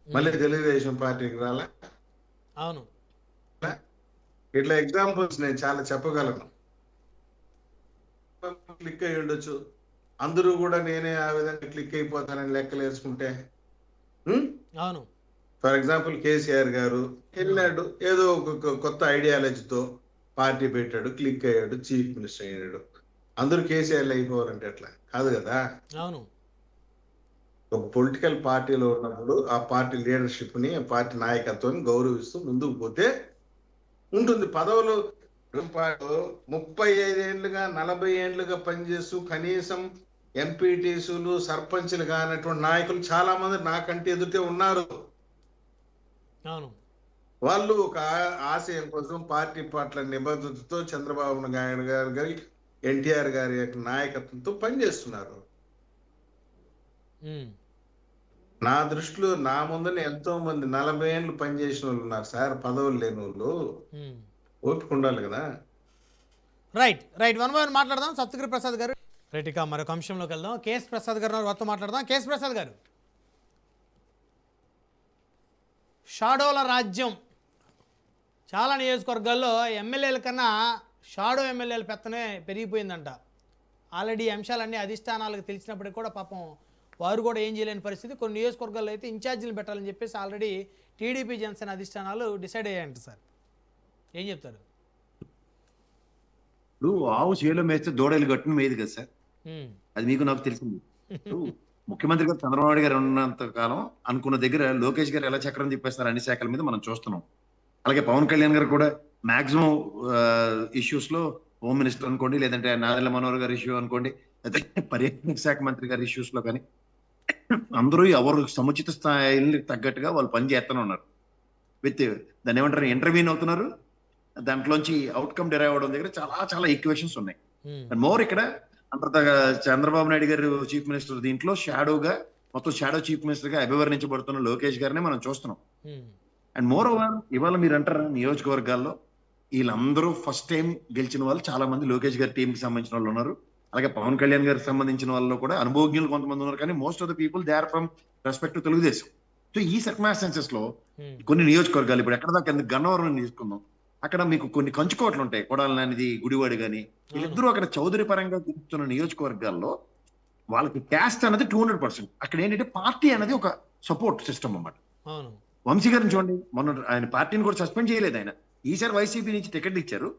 మళ్ళీ తెలుగుదేశం పార్టీకి రాలా? అవును. ఇట్లా ఎగ్జాంపుల్స్ నేను చాలా చెప్పగలను. క్లిక్ అయ్యి ఉండొచ్చు, అందరూ కూడా నేనే ఆ విధంగా క్లిక్ అయిపోతానని లెక్కలు వేసుకుంటే. అవును. ఫర్ ఎగ్జాంపుల్ కేసీఆర్ గారు వెళ్ళాడు, ఏదో ఒక కొత్త ఐడియాలజీతో పార్టీ పెట్టాడు, క్లిక్ అయ్యాడు, చీఫ్ మినిస్టర్ అయ్యాడు. అందరూ కేసీఆర్లు అయిపోవాలంటే ఎట్లా? కాదు కదా. అవును. ఒక పొలిటికల్ పార్టీలో ఉన్నప్పుడు ఆ పార్టీ లీడర్షిప్ ని, ఆ పార్టీ నాయకత్వాన్ని గౌరవిస్తూ ముందుకు పోతే ఉంటుంది. పదవులు 35 ఏళ్లుగా 40 ఏళ్లుగా పనిచేస్తూ కనీసం ఎంపీటీసీలు, సర్పంచ్లు కానటువంటి నాయకులు చాలా మంది నాకంటే ఎదుటే ఉన్నారు. వాళ్ళు ఒక ఆశయం కోసం పార్టీ పట్ల నిబద్ధతతో చంద్రబాబు నాయుడు గారి ఎన్టీఆర్ గారి యొక్క నాయకత్వంతో పనిచేస్తున్నారు. నా దృష్టిలో నా ముందునే ఎంతో మంది 40 ఏళ్ళు పనిచేసిన వాళ్ళు ఉన్నారు సార్, పదవులు లేని వాళ్ళు. ఓపిక ఉండాలి కదా. Right right, one by one మాట్లాడదాం. సప్తగిరి ప్రసాద్ గారు రైట్, ఇక మరొక అంశంలోకి వెళ్దాం. కేఎస్ ప్రసాద్ గారు వారితో మాట్లాడదాం. కేఎస్ ప్రసాద్ గారు, షాడోల రాజ్యం చాలా నియోజకవర్గాల్లో ఎమ్మెల్యేల కన్నా షాడో ఎమ్మెల్యేల పెత్తనే పెరిగిపోయిందంట. ఆల్రెడీ ఈ అంశాలన్నీ అధిష్టానాలకు తెలిసినప్పటికీ కూడా పాపం వారు కూడా ఏం చేయలేని పరిస్థితి. కొన్ని నియోజకవర్గాల్లో అయితే ఇన్ఛార్జీలు పెట్టాలని చెప్పేసి ఆల్రెడీ టీడీపీ జనసేన అధిష్టానాలు డిసైడ్ అయ్యాయంట సార్. ఏం చెప్తారు? ఇప్పుడు ఆవు చేలో మేస్తే దూడలు గట్టును మేది కదా సార్, అది మీకు నాకు తెలిసింది. ముఖ్యమంత్రి గారు చంద్రబాబు నాయుడు గారు ఉన్నంత కాలం అనుకున్న దగ్గర లోకేష్ గారు ఎలా చక్రం తిప్పేస్తారు అన్ని శాఖల మీద మనం చూస్తున్నాం. అలాగే పవన్ కళ్యాణ్ గారు కూడా మాక్సిమం ఇష్యూస్ లో హోమ్ మినిస్టర్ అనుకోండి, లేదంటే నాదెళ్ల మనోహర్ గారి ఇష్యూ అనుకోండి, లేదంటే పర్యాటక శాఖ మంత్రి గారి ఇష్యూస్ లో కానీ అందరూ ఎవరు సముచిత స్థాయిని తగ్గట్టుగా వాళ్ళు పని చేస్తూనే ఉన్నారు. విత్ దాన్ని ఏమంటారు, ఇంటర్వ్యూన్ అవుతున్నారు. దాంట్లోంచి అవుట్కమ్ డెరైవ్ అవడం దగ్గర చాలా చాలా ఈక్వేషన్స్ ఉన్నాయి. అండ్ మోర్ ఇక్కడ అంత చంద్రబాబు నాయుడు గారు చీఫ్ మినిస్టర్, దీంట్లో షాడోగా మొత్తం షాడో చీఫ్ మినిస్టర్ గా అభివర్ణించబడుతున్న లోకేష్ గారిని మనం చూస్తున్నాం. అండ్ మోర్ ఓవర్ ఇవాళ మీరు అంటారు నియోజకవర్గాల్లో వీళ్ళందరూ ఫస్ట్ టైం గెలిచిన వాళ్ళు చాలా మంది లోకేష్ గారి టీంకి సంబంధించిన వాళ్ళు ఉన్నారు. అలాగే పవన్ కళ్యాణ్ గారికి సంబంధించిన వాళ్ళు కూడా అనుభవజ్ఞులు కొంతమంది ఉన్నారు. కానీ most of the people they are from respect to Telugu Desam. So ఈ సర్కమ్స్టాన్సెస్ లో కొన్ని నియోజకవర్గాలు, ఇప్పుడు ఎక్కడ దాకా గన్నవరం తీసుకుందాం, అక్కడ మీకు కొన్ని కంచుకోట్లు ఉంటాయి, కొడాలి నానిది, గుడివాడి గాని, వీళ్ళిద్దరూ అక్కడ చౌదరి పరంగా తిరుగుతున్న నియోజకవర్గాల్లో వాళ్ళకి క్యాస్ట్ అనేది 200%. అక్కడ ఏంటంటే పార్టీ అనేది ఒక సపోర్ట్ సిస్టమ్ అన్నమాట. వంశీ గారిని చూడండి, మొన్న ఆయన పార్టీని కూడా సస్పెండ్ చేయలేదు ఆయన. ఈసారి వైసీపీ నుంచి టికెట్ ఇచ్చారు.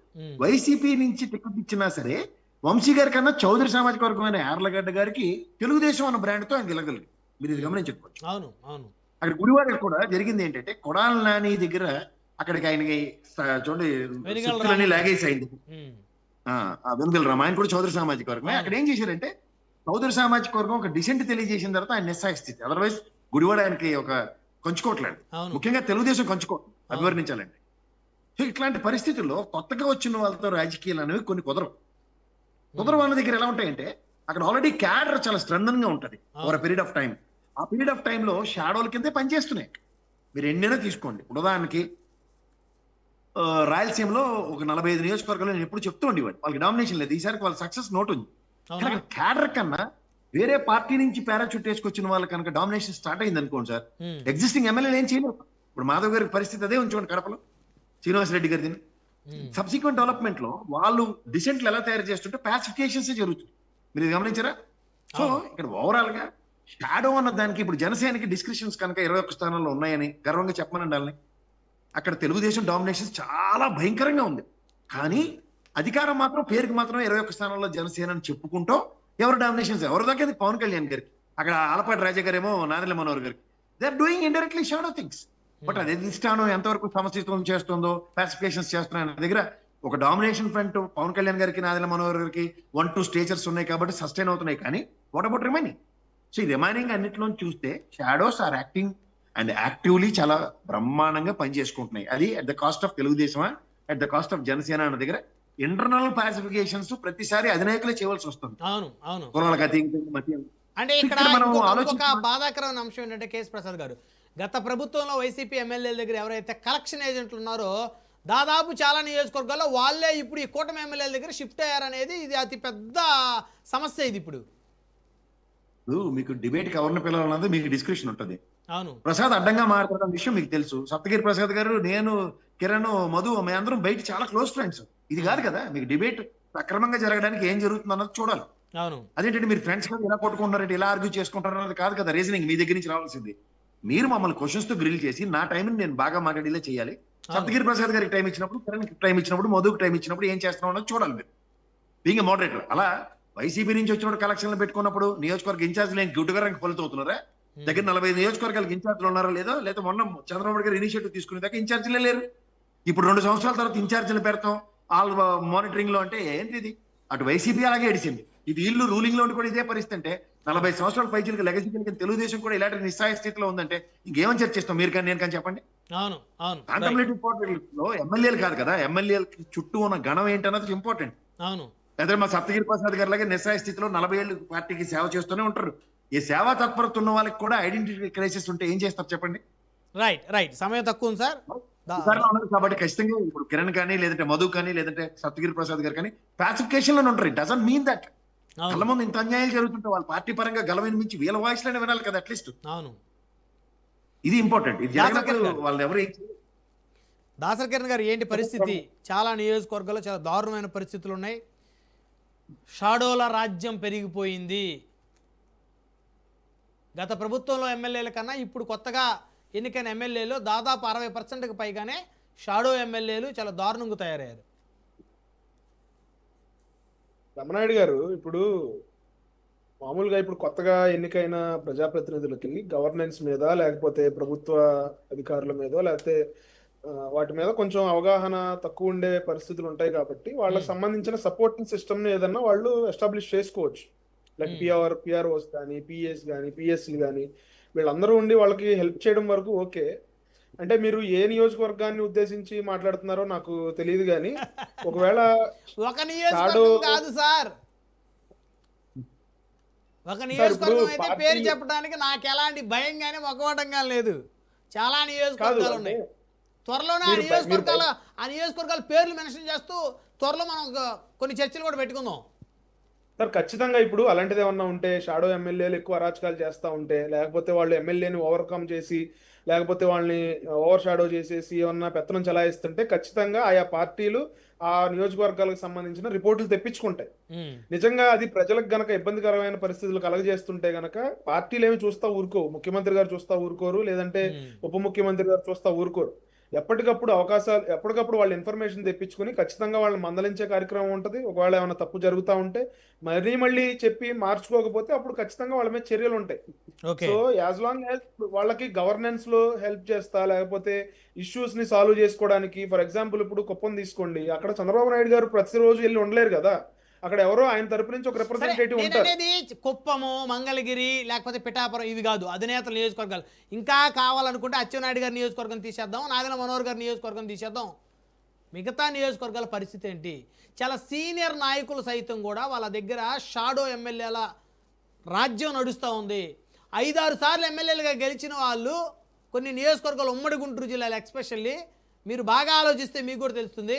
వైసీపీ నుంచి టికెట్ ఇచ్చినా సరే వంశీ గారి కన్నా చౌదరి సామాజిక వర్గమైన యార్లగడ్డ గారికి తెలుగుదేశం అన్న బ్రాండ్ తో ఆయన గెలగలిగి, మీరు ఇది గమనించుకోవచ్చు. అక్కడ గుడివాడ కూడా జరిగింది ఏంటంటే కొడాలి నాని దగ్గర అక్కడికి ఆయనకి చూడండి లాగేసి అయింది. వెనుగల రామాయణ కూడా చౌదరి సామాజిక వర్గమే. అక్కడ ఏం చేశారంటే చౌదరి సామాజిక వర్గం ఒక డిసెంట్ తెలియజేసిన తర్వాత ఆయన నిస్సాయ స్థితి. అదర్వైజ్ గుడివాడ ఆయనకి ఒక కంచుకోవట్లేదు, ముఖ్యంగా తెలుగుదేశం కంచుకోవట్లేదు అభివర్ణించాలండి. సో ఇట్లాంటి పరిస్థితుల్లో కొత్తగా వచ్చిన వాళ్ళతో రాజకీయాలు అనేవి కొన్ని కుదరవు వాళ్ళ దగ్గర ఎలా ఉంటాయంటే అక్కడ ఆల్రెడీ క్యాడర్ చాలా స్ట్రెంథన్ గా ఉంటది ఓవర్ పీరియడ్ ఆఫ్ టైం. ఆ పీరియడ్ ఆఫ్ టైంలో షాడోల కిందే పనిచేస్తున్నాయి. మీరు ఎన్నైనా తీసుకోండి. ఉదాహరణకి రాయలసీమలో ఒక 45 నియోజకవర్గాలు నేను ఎప్పుడు చెప్తూ ఉండేవాడు, వాళ్ళకి డామినేషన్ లేదు. ఈసారి వాళ్ళ సక్సెస్ నోట్ ఉంది. క్యాడర్ కన్నా వేరే పార్టీ నుంచి పారాచూట్ వేసుకొచ్చిన వాళ్ళ కనుక డామినేషన్ స్టార్ట్ అయింది అనుకోండి సార్, ఎగ్జిస్టింగ్ ఎమ్మెల్యేలు ఏం చేయలేరు. ఇప్పుడు మాధవ్ గారి పరిస్థితి అదే ఉంచుకోండి కడపలో, శ్రీనివాస్ రెడ్డి గారిది. సబ్సిక్వెంట్ డెవలప్మెంట్ లో వాళ్ళు డిసెంట్లు ఎలా తయారు చేస్తుంటే పాసిఫికేషన్స్ జరుగుతుంది. మీరు గమనించారా? సో ఇక్కడ ఓవరాల్ గా షాడో అన్న దానికి ఇప్పుడు జనసేనకి డిస్క్రిప్షన్స్ కనుక 21 స్థానాల్లో ఉన్నాయని గర్వంగా చెప్పమనండి వాళ్ళని. అక్కడ తెలుగుదేశం డామినేషన్ చాలా భయంకరంగా ఉంది. కానీ అధికారం మాత్రం పేరుకి మాత్రం 21 స్థానాల్లో జనసేన అని చెప్పుకుంటూ ఎవరు డామినేషన్స్ ఎవరు దక్కేది పవన్ కళ్యాణ్ గారికి, అక్కడ ఆలపాటి రాజా గారేమో నాదెళ్ల మనోహర్ గారికి. They are doing indirectly shadow things. But అది అధిష్టానం ఎంతవరకు సమస్యత్వం చేస్తుందో, పాసిఫికేషన్స్ చేస్తున్నాయి అనే దగ్గర ఒక డామినేషన్ ఫ్రంట్ పవన్ కళ్యాణ్ గారికి, నాదెళ్ల మనోహర్ గారికి 1-2 స్టేజర్స్ ఉన్నాయి కాబట్టి సస్టైన్ అవుతున్నాయి. కానీ వాట్ అబౌట్ రిమైనింగ్? సో ఈ రిమైనింగ్ అన్నిటిలో చూస్తే shadows are acting and actively చాలా బ్రహ్మాండంగా పనిచేసుకుంటున్నాయి. అది అట్ ద కాస్ట్ ఆఫ్ తెలుగుదేశమా, at the cost of Janasena అన్న దగ్గర ఇంటర్నల్ పాసిఫికేషన్స్ ప్రతిసారి అధినాయకులే చేయవలసి వస్తుంది. కులాలకు అతీతంగా. అంటే ఇక్కడ ఒక బాధాకరమైన అంశం ఏంటంటే కేఎస్ ప్రసాద్ గారు, గత ప్రభుత్వంలో వైసీపీ ఎమ్మెల్యేల దగ్గర ఎవరైతే కలెక్షన్ ఏజెంట్లు ఉన్నారో దాదాపు చాలా నియోజకవర్గాల్లో వాళ్ళే ఇప్పుడు ఈ కూటమి ఎమ్మెల్యేల దగ్గర షిఫ్ట్ అయ్యారనేది ఇది అతి పెద్ద సమస్య. ఇది ఇప్పుడు మీకు డిబేట్ కి ఎవరిని పిలవాలన్నది మీకు డిస్క్రిప్షన్ ఉంటుంది. అవును, ప్రసాద్ అడ్డంగా మాట్లాడుతున్న విషయం మీకు తెలుసు. సప్తగిరి ప్రసాద్ గారు, నేను, కిరణ్, మధు మేమందరం బయట చాలా క్లోజ్ ఫ్రెండ్స్. ఇది కాదు కదా మీకు డిబేట్ సక్రమంగా జరగడానికి ఏం జరుగుతుంది అన్నది చూడాలి. అవును, అదేంటంటే మీరు ఫ్రెండ్స్ కదా ఇలా కొట్టుకుంటారంటే ఇలా ఆర్గ్యూ చేసుకుంటారు అన్నది కాదు కదా రీజనింగ్ మీ దగ్గర నుంచి రావాల్సింది. మీరు మమ్మల్ని క్వశ్చన్స్ తో గ్రిల్ చేసి నా టైంని నేను బాగా మాట్లాడేలా చేయాలి. సప్తగిరి ప్రసాద్ గారికి టైం ఇచ్చినప్పుడు, కిరణ్కి టైం ఇచ్చినప్పుడు, మధుకి టైం ఇచ్చినప్పుడు ఏం చేస్తున్నాం అన్నది చూడాలి మీరు బీయింగ్ ఏ మోడరేటర్. అలా వైసీపీ నుంచి వచ్చినప్పుడు కలెక్షన్లు పెట్టుకున్నప్పుడు నియోజకవర్గ ఇన్ఛార్జ్ లేని గుడ్డుగారానికి ఫలితవుతున్నారా? దగ్గర 40 నియోజకవర్గాలకు ఇన్ఛార్జ్లు ఉన్నారా లేదా? లేదా మొన్న చంద్రబాబు గారు ఇనిషియేటివ్ తీసుకునే దాకా ఇన్ఛార్జీలే లేరు. ఇప్పుడు 2 సంవత్సరాల తర్వాత ఇన్ఛార్జీలు పెడతాం ఆల్ మానిటరింగ్ లో అంటే ఏంటి ఇది? అటు వైసీపీ అలాగే ఎడిసింది, ఇది ఇల్లు రూలింగ్ లో కూడా ఇదే పరిస్థితి. అంటే 40 సంవత్సరాల పైచీలకు లెగసీ కలిగిన తెలుగుదేశం కూడా ఇలాంటి నిస్సహాయ స్థితిలో ఉందంటే ఇంకేమని చర్చిస్తాం మీరు కానీ నేను కానీ చెప్పండి. అవును అవును రైట్. కాంటంప్లేటివ్ కోర్ట్ లో ఎమ్మెల్యేలు కాదు కదా, ఎమ్మెల్యేలకి చుట్టూ ఉన్న గణం ఏంటన్నది ఇంపార్టెంట్. అవును లేదా మా సప్తగిరి ప్రసాద్ గారి లాగా నిస్సహాయ స్థితిలో 40 ఏళ్ళు పార్టీకి సేవ చేస్తూనే ఉంటారు. ఈ సేవా తత్పరత ఉన్న వాళ్ళకి కూడా ఐడెంటిటీ క్రైసిస్ ఉంటే ఏం చేస్తారు చెప్పండి. రైట్ రైట్ సమయం తక్కువ ఉంది సార్. అధికారంలో ఉన్నారు కాబట్టి ఖచ్చితంగా ఇప్పుడు కిరణ్ కానీ లేదంటే మధు కానీ లేదంటే సప్తగిరి ప్రసాద్ గారు కానీ పాసిఫికేషన్ లోనే ఉంటారు. ఇట్ డజంట్ మీన్ దట్ అవును కళ్ళ ముందు ఇంత అన్యాయాలు జరుగుతుంటే వాళ్ళ పార్టీ పరంగా గలవైన మించి వీళ్ళ వాయిస్ లోనే వినాలి కదా అట్లీస్ట్. అవును. ఇది ఇంపార్టెంట్. ఇది జరిగినప్పుడు వాళ్ళు ఎవరు ఏం చేయరు. దాసరి కిరణ్ గారు ఏంటి పరిస్థితి? చాలా నియోజకవర్గాల్లో చాలా దారుణమైన పరిస్థితులు ఉన్నాయి. షాడోల రాజ్యం పెరిగిపోయింది. గత ప్రభుత్వంలో ఎమ్మెల్యేల కన్నా ఇప్పుడు కొత్తగా ఎన్నికైన ఎమ్మెల్యేలు దాదాపు 60%కి పైగానే షాడో ఎమ్మెల్యేలు చాలా దారుణంగా తయారయ్యారు. రమణాయుడు గారు, ఇప్పుడు మామూలుగా ఇప్పుడు కొత్తగా ఎన్నికైన ప్రజాప్రతినిధులకి గవర్నెన్స్ మీద లేకపోతే ప్రభుత్వ అధికారుల మీద లేకపోతే వాటి మీద కొంచెం అవగాహన తక్కువ ఉండే పరిస్థితులు ఉంటాయి కాబట్టి వాళ్ళకి సంబంధించిన సపోర్టింగ్ సిస్టమ్ని ఏదన్నా వాళ్ళు ఎస్టాబ్లిష్ చేసుకోవచ్చు. లైక్ పిఆర్ఓస్ కానీ పిఎస్ కానీ పిఎస్సీలు కానీ వీళ్ళందరూ ఉండి వాళ్ళకి హెల్ప్ చేయడం వరకు ఓకే. అంటే మీరు ఏ నియోజకవర్గాన్ని ఉద్దేశించి మాట్లాడుతున్నారో నాకు తెలియదు కానీ ఒకవేళ ఒక నియోజకవర్గం కాదు సార్, ఒక నియోజకవర్గం అయితే పేరు చెప్పడానికి నాకు ఎలాంటి భయం కానీ మొక్కవటం కానీ లేదు. చాలా నియోజకవర్గాలు ఉన్నాయి. త్వరలోనే ఆ నియోజకవర్గాల పేర్లు మెన్షన్ చేస్తూ త్వరలో మనం కొన్ని చర్చలు కూడా పెట్టుకుందాం సార్. ఖచ్చితంగా ఇప్పుడు అలాంటిది ఏమన్నా ఉంటే షాడో ఎమ్మెల్యేలు ఎక్కువ అరాచకాలు చేస్తూ ఉంటే లేకపోతే వాళ్ళు ఎమ్మెల్యేని ఓవర్కమ్ చేసి లేకపోతే వాళ్ళని ఓవర్ షాడో చేసేసి ఏమన్నా పెత్తనం చలాయిస్తుంటే ఖచ్చితంగా ఆయా పార్టీలు ఆ నియోజకవర్గాలకు సంబంధించిన రిపోర్టులు తెప్పించుకుంటాయి. నిజంగా అది ప్రజలకు గనక ఇబ్బందికరమైన పరిస్థితులు కలగజేస్తుంటే గనక పార్టీలు ఏమి చూస్తా ఊరుకోవు. ముఖ్యమంత్రి గారు చూస్తా ఊరుకోరు, లేదంటే ఉప ముఖ్యమంత్రి గారు చూస్తా ఊరుకోరు. ఎప్పటికప్పుడు వాళ్ళు ఇన్ఫర్మేషన్ తెప్పించుకుని ఖచ్చితంగా వాళ్ళని మందలించే కార్యక్రమం ఉంటుంది. ఒకవేళ ఏమైనా తప్పు జరుగుతూ ఉంటే మళ్ళీ చెప్పి మార్చుకోకపోతే అప్పుడు ఖచ్చితంగా వాళ్ళ మీద చర్యలు ఉంటాయి. సో యాజ్ లాంగ్ యాజ్ వాళ్ళకి గవర్నెన్స్ లో హెల్ప్ చేస్తా లేకపోతే ఇష్యూస్ ని సాల్వ్ చేసుకోవడానికి, ఫర్ ఎగ్జాంపుల్ ఇప్పుడు కుప్పం తీసుకోండి, అక్కడ చంద్రబాబు నాయుడు గారు ప్రతిరోజు వెళ్ళి ఉండలేరు కదా, అక్కడ ఎవరో ఆయన తరపు నుంచి ఒక రిప్రజెంటేటివ్ ఉంటారు. కుప్పము, మంగళగిరి లేకపోతే పిఠాపురం ఇవి కాదు అధినేతల నియోజకవర్గాలు. ఇంకా కావాలనుకుంటే అచ్చెన్నాయుడు గారి నియోజకవర్గం తీసేద్దాం, నాదెండ్ల మనోహర్ గారి నియోజకవర్గం తీసేద్దాం. మిగతా నియోజకవర్గాల పరిస్థితి ఏంటి? చాలా సీనియర్ నాయకులు సైతం కూడా వాళ్ళ దగ్గర షాడో ఎమ్మెల్యేల రాజ్యం నడుస్తూ ఉంది. 5-6 సార్లు ఎమ్మెల్యేలుగా గెలిచిన వాళ్ళు కొన్ని నియోజకవర్గాలు ఉమ్మడి గుంటూరు జిల్లాలో ఎక్స్పెషల్లీ మీరు బాగా ఆలోచిస్తే మీకు కూడా తెలుస్తుంది.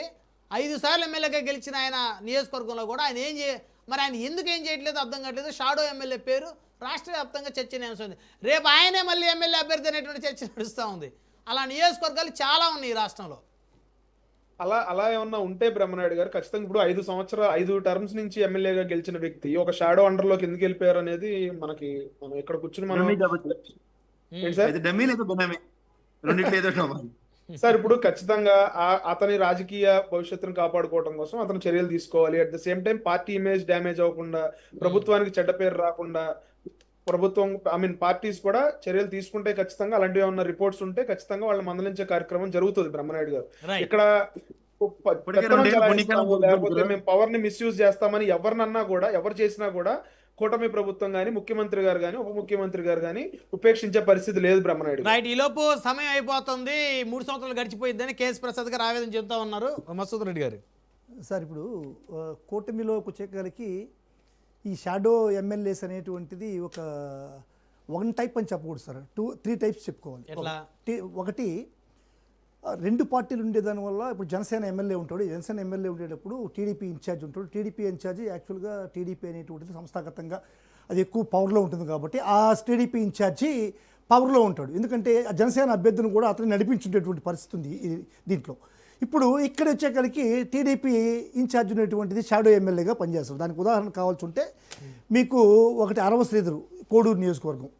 5 సార్లు ఎమ్మెల్యేగా గెలిచిన ఆయన నియోజకవర్గంలో కూడా ఆయన ఆయన ఎందుకు ఏం చేయట్లేదు అర్థం కావట్లేదు. షాడో ఎమ్మెల్యే పేరు రాష్ట్ర వ్యాప్తంగా చర్చనీయాంశం ఉంది. రేపు ఆయనే మళ్ళీ ఎమ్మెల్యే అభ్యర్థి అనేటువంటి చర్చ నడుస్తూ ఉంది. అలా నియోజకవర్గాలు చాలా ఉన్నాయి ఈ రాష్ట్రంలో. అలా ఏమన్నా ఉంటే బ్రహ్మనాయుడు గారు ఖచ్చితంగా ఇప్పుడు 5 టర్మ్స్ నుంచి ఎమ్మెల్యేగా గెలిచిన వ్యక్తి ఒక షాడో అండర్ లోకి ఎందుకు వెళ్ళిపోయారు అనేది మనం ఇక్కడ కూర్చుని సార్ ఇప్పుడు ఖచ్చితంగా అతని రాజకీయ భవిష్యత్తును కాపాడుకోవడం కోసం అతను చర్యలు తీసుకోవాలి. At the same time party image damage అవ్వకుండా, ప్రభుత్వానికి చెడ్డ పేరు రాకుండా పార్టీస్ కూడా చర్యలు తీసుకుంటే ఖచ్చితంగా అలాంటివి ఏమన్నా రిపోర్ట్స్ ఉంటే ఖచ్చితంగా వాళ్ళు మందలించే కార్యక్రమం జరుగుతుంది. బ్రహ్మనాయుడు గారు ఇక్కడ లేకపోతే మేము పవర్ ని మిస్యూజ్ చేస్తామని ఎవరు చేసినా కూడా కూటమి ప్రభుత్వం కానీ ముఖ్యమంత్రి గారు కానీ ఉప ముఖ్యమంత్రి గారు కానీ ఉపేక్షించే పరిస్థితి లేదు. బ్రహ్మనాయుడు రైట్. ఈలోపు సమయం అయిపోతుంది, 3 సంవత్సరాలు గడిచిపోయిద్దని కేఎస్ ప్రసాద్ గారు ఆవేదన చెబుతా ఉన్నారు. మసూద్ రెడ్డి గారు సార్, ఇప్పుడు కూటమిలోకి వచ్చేసరికి ఈ షాడో ఎమ్మెల్యేస్ అనేటువంటిది ఒక టైప్ అని చెప్పకూడదు సార్, 3 టైప్స్ చెప్పుకోవాలి. ఒకటి 2 పార్టీలు ఉండేదాని వల్ల ఇప్పుడు జనసేన ఎమ్మెల్యే ఉంటాడు. జనసేన ఎమ్మెల్యే ఉండేటప్పుడు టీడీపీ ఇన్ఛార్జ్ ఉంటాడు. టీడీపీ ఇన్ఛార్జ్ యాక్చువల్గా టీడీపీ అనేటువంటిది సంస్థాగతంగా అది ఎక్కువ పవర్లో ఉంటుంది కాబట్టి ఆ టీడీపీ ఇన్ఛార్జి పవర్లో ఉంటాడు. ఎందుకంటే జనసేన అభ్యర్థిని కూడా అతను నడిపించుండేటువంటి పరిస్థితి ఉంది దీంట్లో. ఇప్పుడు ఇక్కడ వచ్చేసరికి టీడీపీ ఇన్ఛార్జ్ ఉన్నటువంటిది షాడో ఎమ్మెల్యేగా పనిచేస్తారు. దానికి ఉదాహరణ కావాల్సి ఉంటే మీకు ఒకటి అరవ శ్రీధరు, కోడూరు నియోజకవర్గం.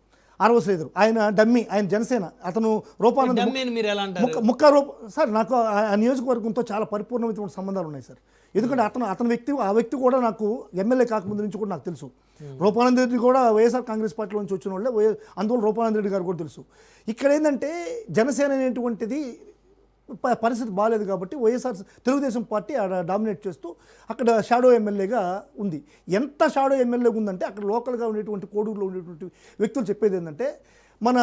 అరవ శ్రీధరు ఆయన డమ్మి, ఆయన జనసేన, అతను రూపానంద సార్. నాకు ఆ నియోజకవర్గంతో చాలా పరిపూర్ణమైన సంబంధాలు ఉన్నాయి సార్. ఎందుకంటే ఆ వ్యక్తి కూడా నాకు ఎమ్మెల్యే కాకముందు నుంచి కూడా నాకు తెలుసు. రూపానంద రెడ్డి కూడా వైఎస్ఆర్ కాంగ్రెస్ పార్టీలో నుంచి వచ్చిన వాళ్ళే, అందువల్ల రూపానంద రెడ్డి గారు కూడా తెలుసు. ఇక్కడ ఏంటంటే జనసేన అనేటువంటిది పరిస్థితి బాగాలేదు కాబట్టి వైఎస్ఆర్ తెలుగుదేశం పార్టీ ఆడ డామినేట్ చేస్తూ అక్కడ షాడో ఎమ్మెల్యేగా ఉంది. ఎంత షాడో ఎమ్మెల్యేగా ఉందంటే అక్కడ లోకల్గా ఉండేటువంటి కోడూరులో ఉండేటువంటి వ్యక్తులు చెప్పేది ఏంటంటే మన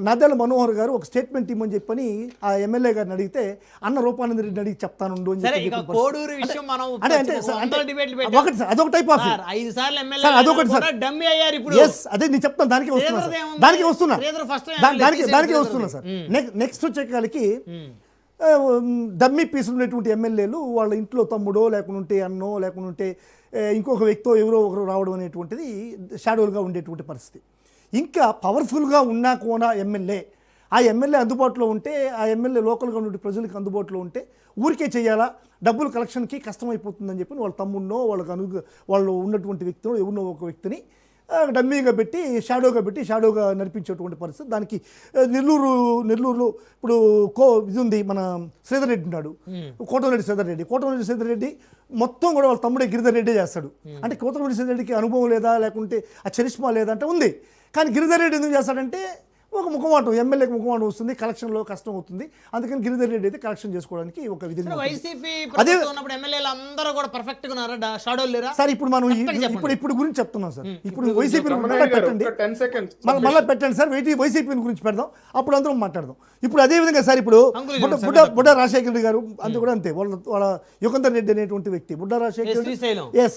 నాదెళ్ల మనోహర్ గారు ఒక స్టేట్మెంట్ ఇవ్వమని చెప్పని ఆ ఎమ్మెల్యే గారిని అడిగితే అన్న రూపానంద రెడ్డిని అడిగి చెప్తాను అని సరే, చెప్పి ఇక చెప్పిన కోడూరు విషయం మనం అంటే అంటే వందల డిబేట్లు పెట్టాం. ఒకటి సార్, అదొక టైప్ ఆఫ్ సార్, 5 సార్లు సార్, ఎమ్మెల్యే అదొకటి సార్. డమ్మీ అయ్యారు ఇప్పుడు. ఎస్, అదే నేను చెప్తాను, దానికి వస్తున్నా సార్. శ్రీధర్ ఏముంది? దానికి వస్తున్నా శ్రీధర్ first time దానికి ఎమ్మెల్యే దానికి శ్రీధర్ వస్తున్నా సార్. నెక్స్ట్ వచ్చేకాలకి ఉమ్. డమ్మీ పీసులు ఉన్నటువంటి ఎమ్మెల్యేలు వాళ్ళ ఇంట్లో తమ్ముడో లేకుంటే అన్నో లేకుంటే ఇంకొక వ్యక్తో ఎవరో ఒకరు రావడం అనేటువంటిది షాడోలుగా ఉండేటువంటి పరిస్థితి. ఇంకా పవర్ఫుల్గా ఉన్నా కూడా ఎమ్మెల్యే, ఆ ఎమ్మెల్యే అందుబాటులో ఉంటే, ఆ ఎమ్మెల్యే లోకల్గా ఉండే ప్రజలకు అందుబాటులో ఉంటే ఊరికే చేయాలా, డబ్బులు కలెక్షన్కి కష్టమైపోతుందని చెప్పి వాళ్ళ తమ్ముడినో వాళ్ళు ఉన్నటువంటి వ్యక్తినో ఎవరినో ఒక వ్యక్తిని డమ్మీగా పెట్టి షాడోగా నడిపించేటువంటి పరిస్థితి. దానికి నెల్లూరులో ఇప్పుడు ఇది ఉంది, మన శ్రీధర్ రెడ్డి ఉన్నాడు, కోటమిరెడ్డి శ్రీధర్ రెడ్డి మొత్తం కూడా వాళ్ళ తమ్ముడే గిరిధర్ రెడ్డి చేస్తాడు. అంటే కోటమిరెడ్డి శ్రీధర్ రెడ్డికి అనుభవం లేదా, లేకుంటే ఆ చరిష్మా లేదా అంటే ఉంది. కానీ గిరిధర్ రెడ్డి ఎందుకు చేస్తాడంటే ఒక ముఖమాటం, ఎమ్మెల్యేకి ముఖమాటం వస్తుంది, కలెక్షన్లో కష్టం అవుతుంది. అందుకని గిరిధర్ రెడ్డి అయితే కలెక్షన్ చేసుకోవడానికి ఒక విధంగా వైసీపీ ప్రభుత్వం ఉన్నప్పుడు ఎమ్మెల్యేలు అందరూ కూడా పర్ఫెక్ట్ గా ఉన్నారా? షాడోలు లేరా? సార్ ఇప్పుడు మనం కరెక్ట్గా చెప్పండి. ఇప్పుడు గురించి చెప్తున్నాం సార్. ఇప్పుడు వైసీపీ బ్రహ్మనాయుడు గారు పెట్టండి, ఒక 10 seconds మళ్ళీ పెట్టండి సార్, వైసీపీ గురించి పెడదాం, అప్పుడు అందరం మాట్లాడదాం. ఇప్పుడు అదే విధంగా సార్, ఇప్పుడు అంకుల్ బుడ్డ రాజశేఖర రెడ్డి గారు అంత కూడా అంతే, వాళ్ళ యుగంధర్ రెడ్డి అనేటువంటి వ్యక్తి, బుడ్డ రాజశేఖర రెడ్డి,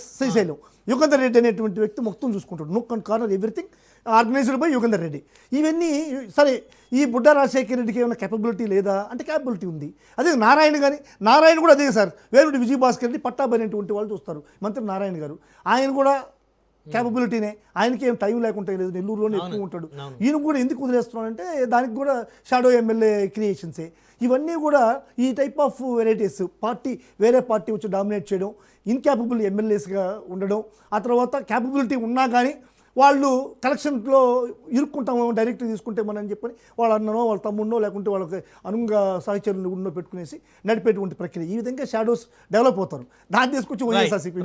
శ్రీశైలం యుగంధర్ రెడ్డి అనేటువంటి వ్యక్తి మొత్తం చూసుకుంటాడు, nook and corner everything organised by Yugandhar Reddy. ఇవన్నీ సరే, ఈ బుడ్డ రాజశేఖర రెడ్డికి ఏమైనా కేపబిలిటీ లేదా అంటే కేపబిలిటీ ఉంది. అదే నారాయణ కూడా అదే సార్, వేరుడి విజయభాస్కర్ రెడ్డి పట్టాభి అనేటువంటి వాళ్ళు చూస్తారు, మంత్రి నారాయణ గారు, ఆయన కూడా క్యాపబిలిటీనే, ఆయనకి ఏం టైం లేకుండా లేదు, నెల్లూరులోనే ఎక్కువ ఉంటాడు. ఈయన కూడా ఎందుకు వదిలేస్తున్నాడంటే దానికి కూడా షాడో ఎమ్మెల్యే క్రియేషన్సే. ఇవన్నీ కూడా ఈ టైప్ ఆఫ్ వెరైటీస్, వేరే పార్టీ వచ్చి డామినేట్ చేయడం, ఇన్క్యాపబుల్ ఎమ్మెల్యేస్గా ఉండడం, ఆ తర్వాత క్యాపబిలిటీ ఉన్నా కానీ వాళ్ళు కలెక్షన్లో ఇరుక్కుంటాము, డైరెక్ట్గా తీసుకుంటే మనం చెప్పని వాళ్ళ అన్ననో వాళ్ళ తమ్ముడినో లేకుంటే వాళ్ళకి అనుంగా సహచరులు ఉన్నో పెట్టుకునేసి నడిపేటువంటి ప్రక్రియ. ఈ విధంగా షాడోస్ డెవలప్ అవుతారు. దాన్ని తీసుకొచ్చి వైఎస్ఆర్సీపీ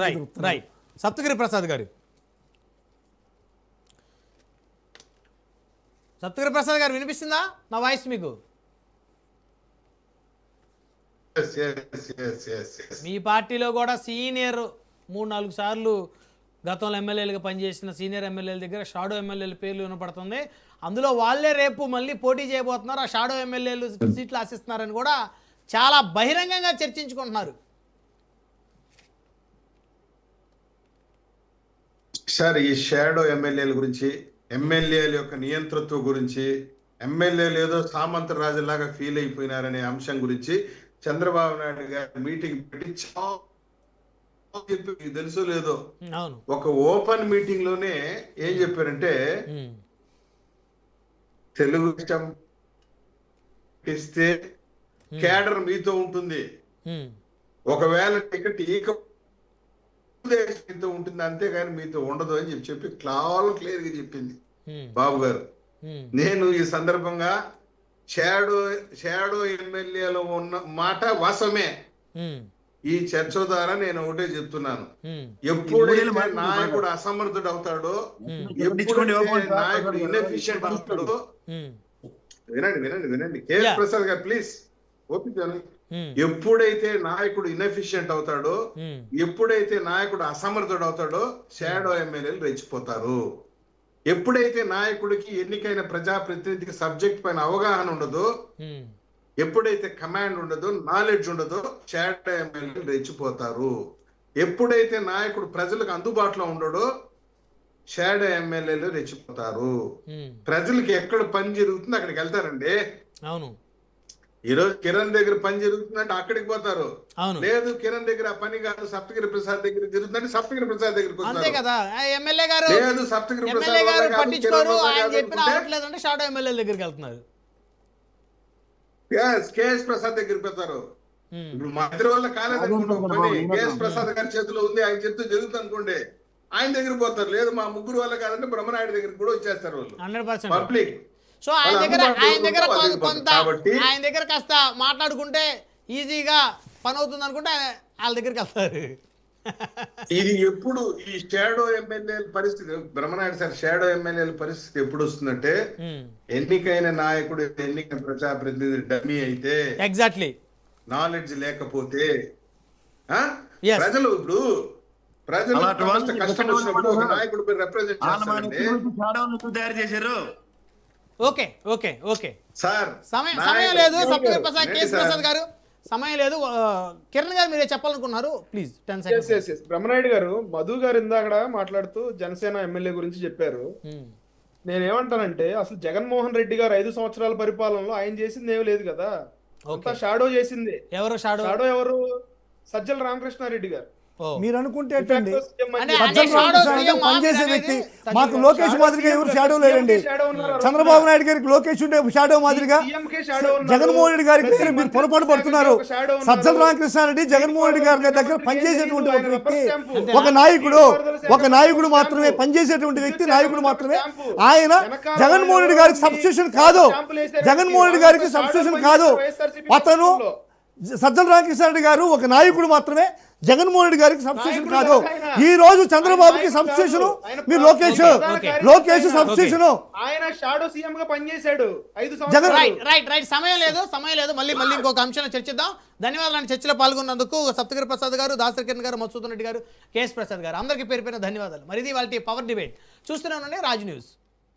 రైట్. సప్తగిరి ప్రసాద్ గారు వినిపిస్తుందా నా వాయిస్ మీకు? మీ పార్టీలో కూడా సీనియర్ 3-4 సార్లు గతంలో ఎమ్మెల్యేలుగా పనిచేసిన సీనియర్ ఎమ్మెల్యేల దగ్గర షాడో ఎమ్మెల్యేల పేర్లు వినపడుతుంది. అందులో వాళ్ళే రేపు మళ్ళీ పోటీ చేయబోతున్నారు, ఆ షాడో ఎమ్మెల్యేలు సీట్లు ఆశిస్తున్నారని కూడా చాలా బహిరంగంగా చర్చించుకుంటున్నారు. సార్, ఈ షాడో ఎమ్మెల్యేల గురించి, ఎమ్మెల్యేల యొక్క నియంతృత్వం గురించి, ఎమ్మెల్యేలు ఏదో సామంత రాజులాగా ఫీల్ అయిపోయినారనే అంశం గురించి చంద్రబాబు నాయుడు గారు మీటింగ్ పెట్టి చెప్పి తెలుసో లేదో ఒక ఓపెన్ మీటింగ్ లోనే ఏం చెప్పారంటే, తెలుగు ఇష్టం ఇస్తే క్యాడర్ మీతో ఉంటుంది, ఒకవేళ టికెట్ మీతో ఉంటుంది, అంతేగాని మీతో ఉండదు అని చెప్పి క్లియర్ గా చెప్పింది బాబు గారు. నేను ఈ సందర్భంగా షాడో ఎమ్మెల్యేలో ఉన్న మాట వాస్తవమే. ఈ చర్చ ద్వారా నేను ఒకటే చెప్తున్నాను, ఎప్పుడైతే నాయకుడు అసమర్థుడు అవుతాడో, ఎప్పుడైతే నాయకుడు ఇన్ఎఫిషియెంట్ అవుతాడో, వినండి కేఎస్ ప్రసాద్ గారు ప్లీజ్ ఓపిక. ఎప్పుడైతే నాయకుడు ఇన్ఎఫిషియెంట్ అవుతాడో, ఎప్పుడైతే నాయకుడు అసమర్థుడు అవుతాడో షాడో ఎమ్మెల్యేలు రెచ్చిపోతారు. ఎప్పుడైతే నాయకుడికి ఎన్నికైన ప్రజాప్రతినిధికి సబ్జెక్ట్ పైన అవగాహన ఉండదో, ఎప్పుడైతే కమాండ్ ఉండదో, నాలెడ్జ్ ఉండదో, షాడో ఎమ్మెల్యేలు రెచ్చిపోతారు. ఎప్పుడైతే నాయకుడు ప్రజలకు అందుబాటులో ఉండడో షాడో ఎమ్మెల్యేలు రెచ్చిపోతారు. ప్రజలకి ఎక్కడ పని జరుగుతుందో అక్కడికి వెళ్తారండి. అవును, ఈ రోజు కిరణ్ దగ్గర పని జరుగుతుందంటే అక్కడికి పోతారు. లేదు కిరణ్ దగ్గర ఆ పని కాదు, సప్తగిరి ప్రసాద్ దగ్గర జరుగుతుందంటే సప్తగిరి ప్రసాద్ దగ్గరికి వస్తారు. లేదు సప్తగిరి కేఎస్ ప్రసాద్ దగ్గరికి పోతారు. ఇప్పుడు మా ఇద్దరి వల్ల కాలేదనుకుంటాం పని, కేఎస్ ప్రసాద్ గారి చేతిలో ఉంది, ఆయన చెప్తూ జరుగుతుంది అనుకోండి, ఆయన దగ్గర పోతారు. లేదు మా ముగ్గురు వల్ల కాదంటే బ్రహ్మనాయుడు దగ్గరికి కూడా వచ్చేస్తారు వాళ్ళు పబ్లిక్. సో ఆయన దగ్గర కాస్త మాట్లాడుకుంటే ఈజీగా పని అవుతుంది అనుకుంటే వాళ్ళ దగ్గరికి వెళ్తారు. ఇది ఎప్పుడు ఈ షాడో ఎమ్మెల్యేల పరిస్థితి, బ్రహ్మనాయుడు సార్ షాడో ఎమ్మెల్యేల పరిస్థితి ఎప్పుడు వస్తుందంటే ఎన్నికైన నాయకుడు, ఎన్నికైన ప్రజాప్రతినిధి డమ్మీ అయితే, ఎగ్జాక్ట్లీ. నాలెడ్జ్ లేకపోతే, ఆ? Yes. ప్రజలు ఇప్పుడు ప్రజలు అలాంటి వాళ్ళు కష్టం వచ్చినప్పుడు ఒక నాయకుడు రిప్రజెంట్ చేస్తారంటే తయారు చేశారు. ఓకే ఓకే ఓకే సార్ సమయం లేదు. సప్తగిరి ప్రసాద్, ఏంటి కేఎస్ సార్? ప్రసాద్ గారు సమయం లేదు. కిరణ్ గారు మీరే చెప్పాలనుకున్నారు, ప్లీజ్ 10 seconds. బ్రహ్మనాయుడు గారు, మధు గారు ఇందాక మాట్లాడుతూ జనసేన ఎమ్మెల్యే గురించి చెప్పారు. నేనేమంటానంటే అసలు జగన్మోహన్ రెడ్డి గారు 5 సంవత్సరాల పరిపాలనలో ఆయన చేసింది ఏమీ లేదు కదా, అంతా షాడో చేసింది. ఎవరు షాడో? షాడో ఎవరు? సజ్జల రామకృష్ణారెడ్డి గారు. మీరు అనుకుంటే ఏంటండి, అంటే సజ్జల షాడో రామకృష్ణ సీఎం పనిచేసే అనేది వ్యక్తి. సజ్జల మాకు లోకేష్ మాదిరిగా ఎవరు షాడో లేరండి. చంద్రబాబు నాయుడు గారికి లోకేష్ ఉండే షాడో మాదిరిగా జగన్మోహన్ రెడ్డి గారికి మీరు పొరపాటు పడుతున్నారు. సజ్జల రామకృష్ణారెడ్డి జగన్మోహన్ రెడ్డి గారి దగ్గర పనిచేసేటువంటి ఒక వ్యక్తి, ఒక నాయకుడు మాత్రమే, పనిచేసేటువంటి వ్యక్తి, నాయకుడు మాత్రమే. ఆయన జగన్మోహన్ రెడ్డి గారికి సబ్స్టిట్యూషన్ కాదు, జగన్మోహన్ రెడ్డి గారికి సబ్స్టిట్యూషన్ కాదు. అతను సజ్జల రామకృష్ణారెడ్డి గారు ఒక నాయకుడు మాత్రమే, జగన్మోహన్ రెడ్డి గారికి సబ్స్టిట్యూషన్ కాదు. ఈ రోజు చంద్రబాబుకి సబ్స్టిట్యూషన్ మీరు లోకేష్ సబ్స్టిట్యూషన్. ఆయన షాడో సీఎం గా పనిచేశాడు 5 జగన్ సంవత్సరాలు. రైట్. సమయం లేదు. మళ్ళీ ఇంకొక అంశాన్ని చర్చిద్దాం. ధన్యవాదాలు చర్చలో పాల్గొన్నందుకు సప్తగిరి ప్రసాద్ గారు, దాసరి కిరణ్ గారు, మధుసూదన్ రెడ్డి గారు, కేఎస్ ప్రసాద్ గారు, అందరికీ పేరు ధన్యవాదాలు. మరి ఇది వాళ్ళ పవర్ డిబేట్ చూస్తూనే ఉండండి రాజ్ న్యూస్.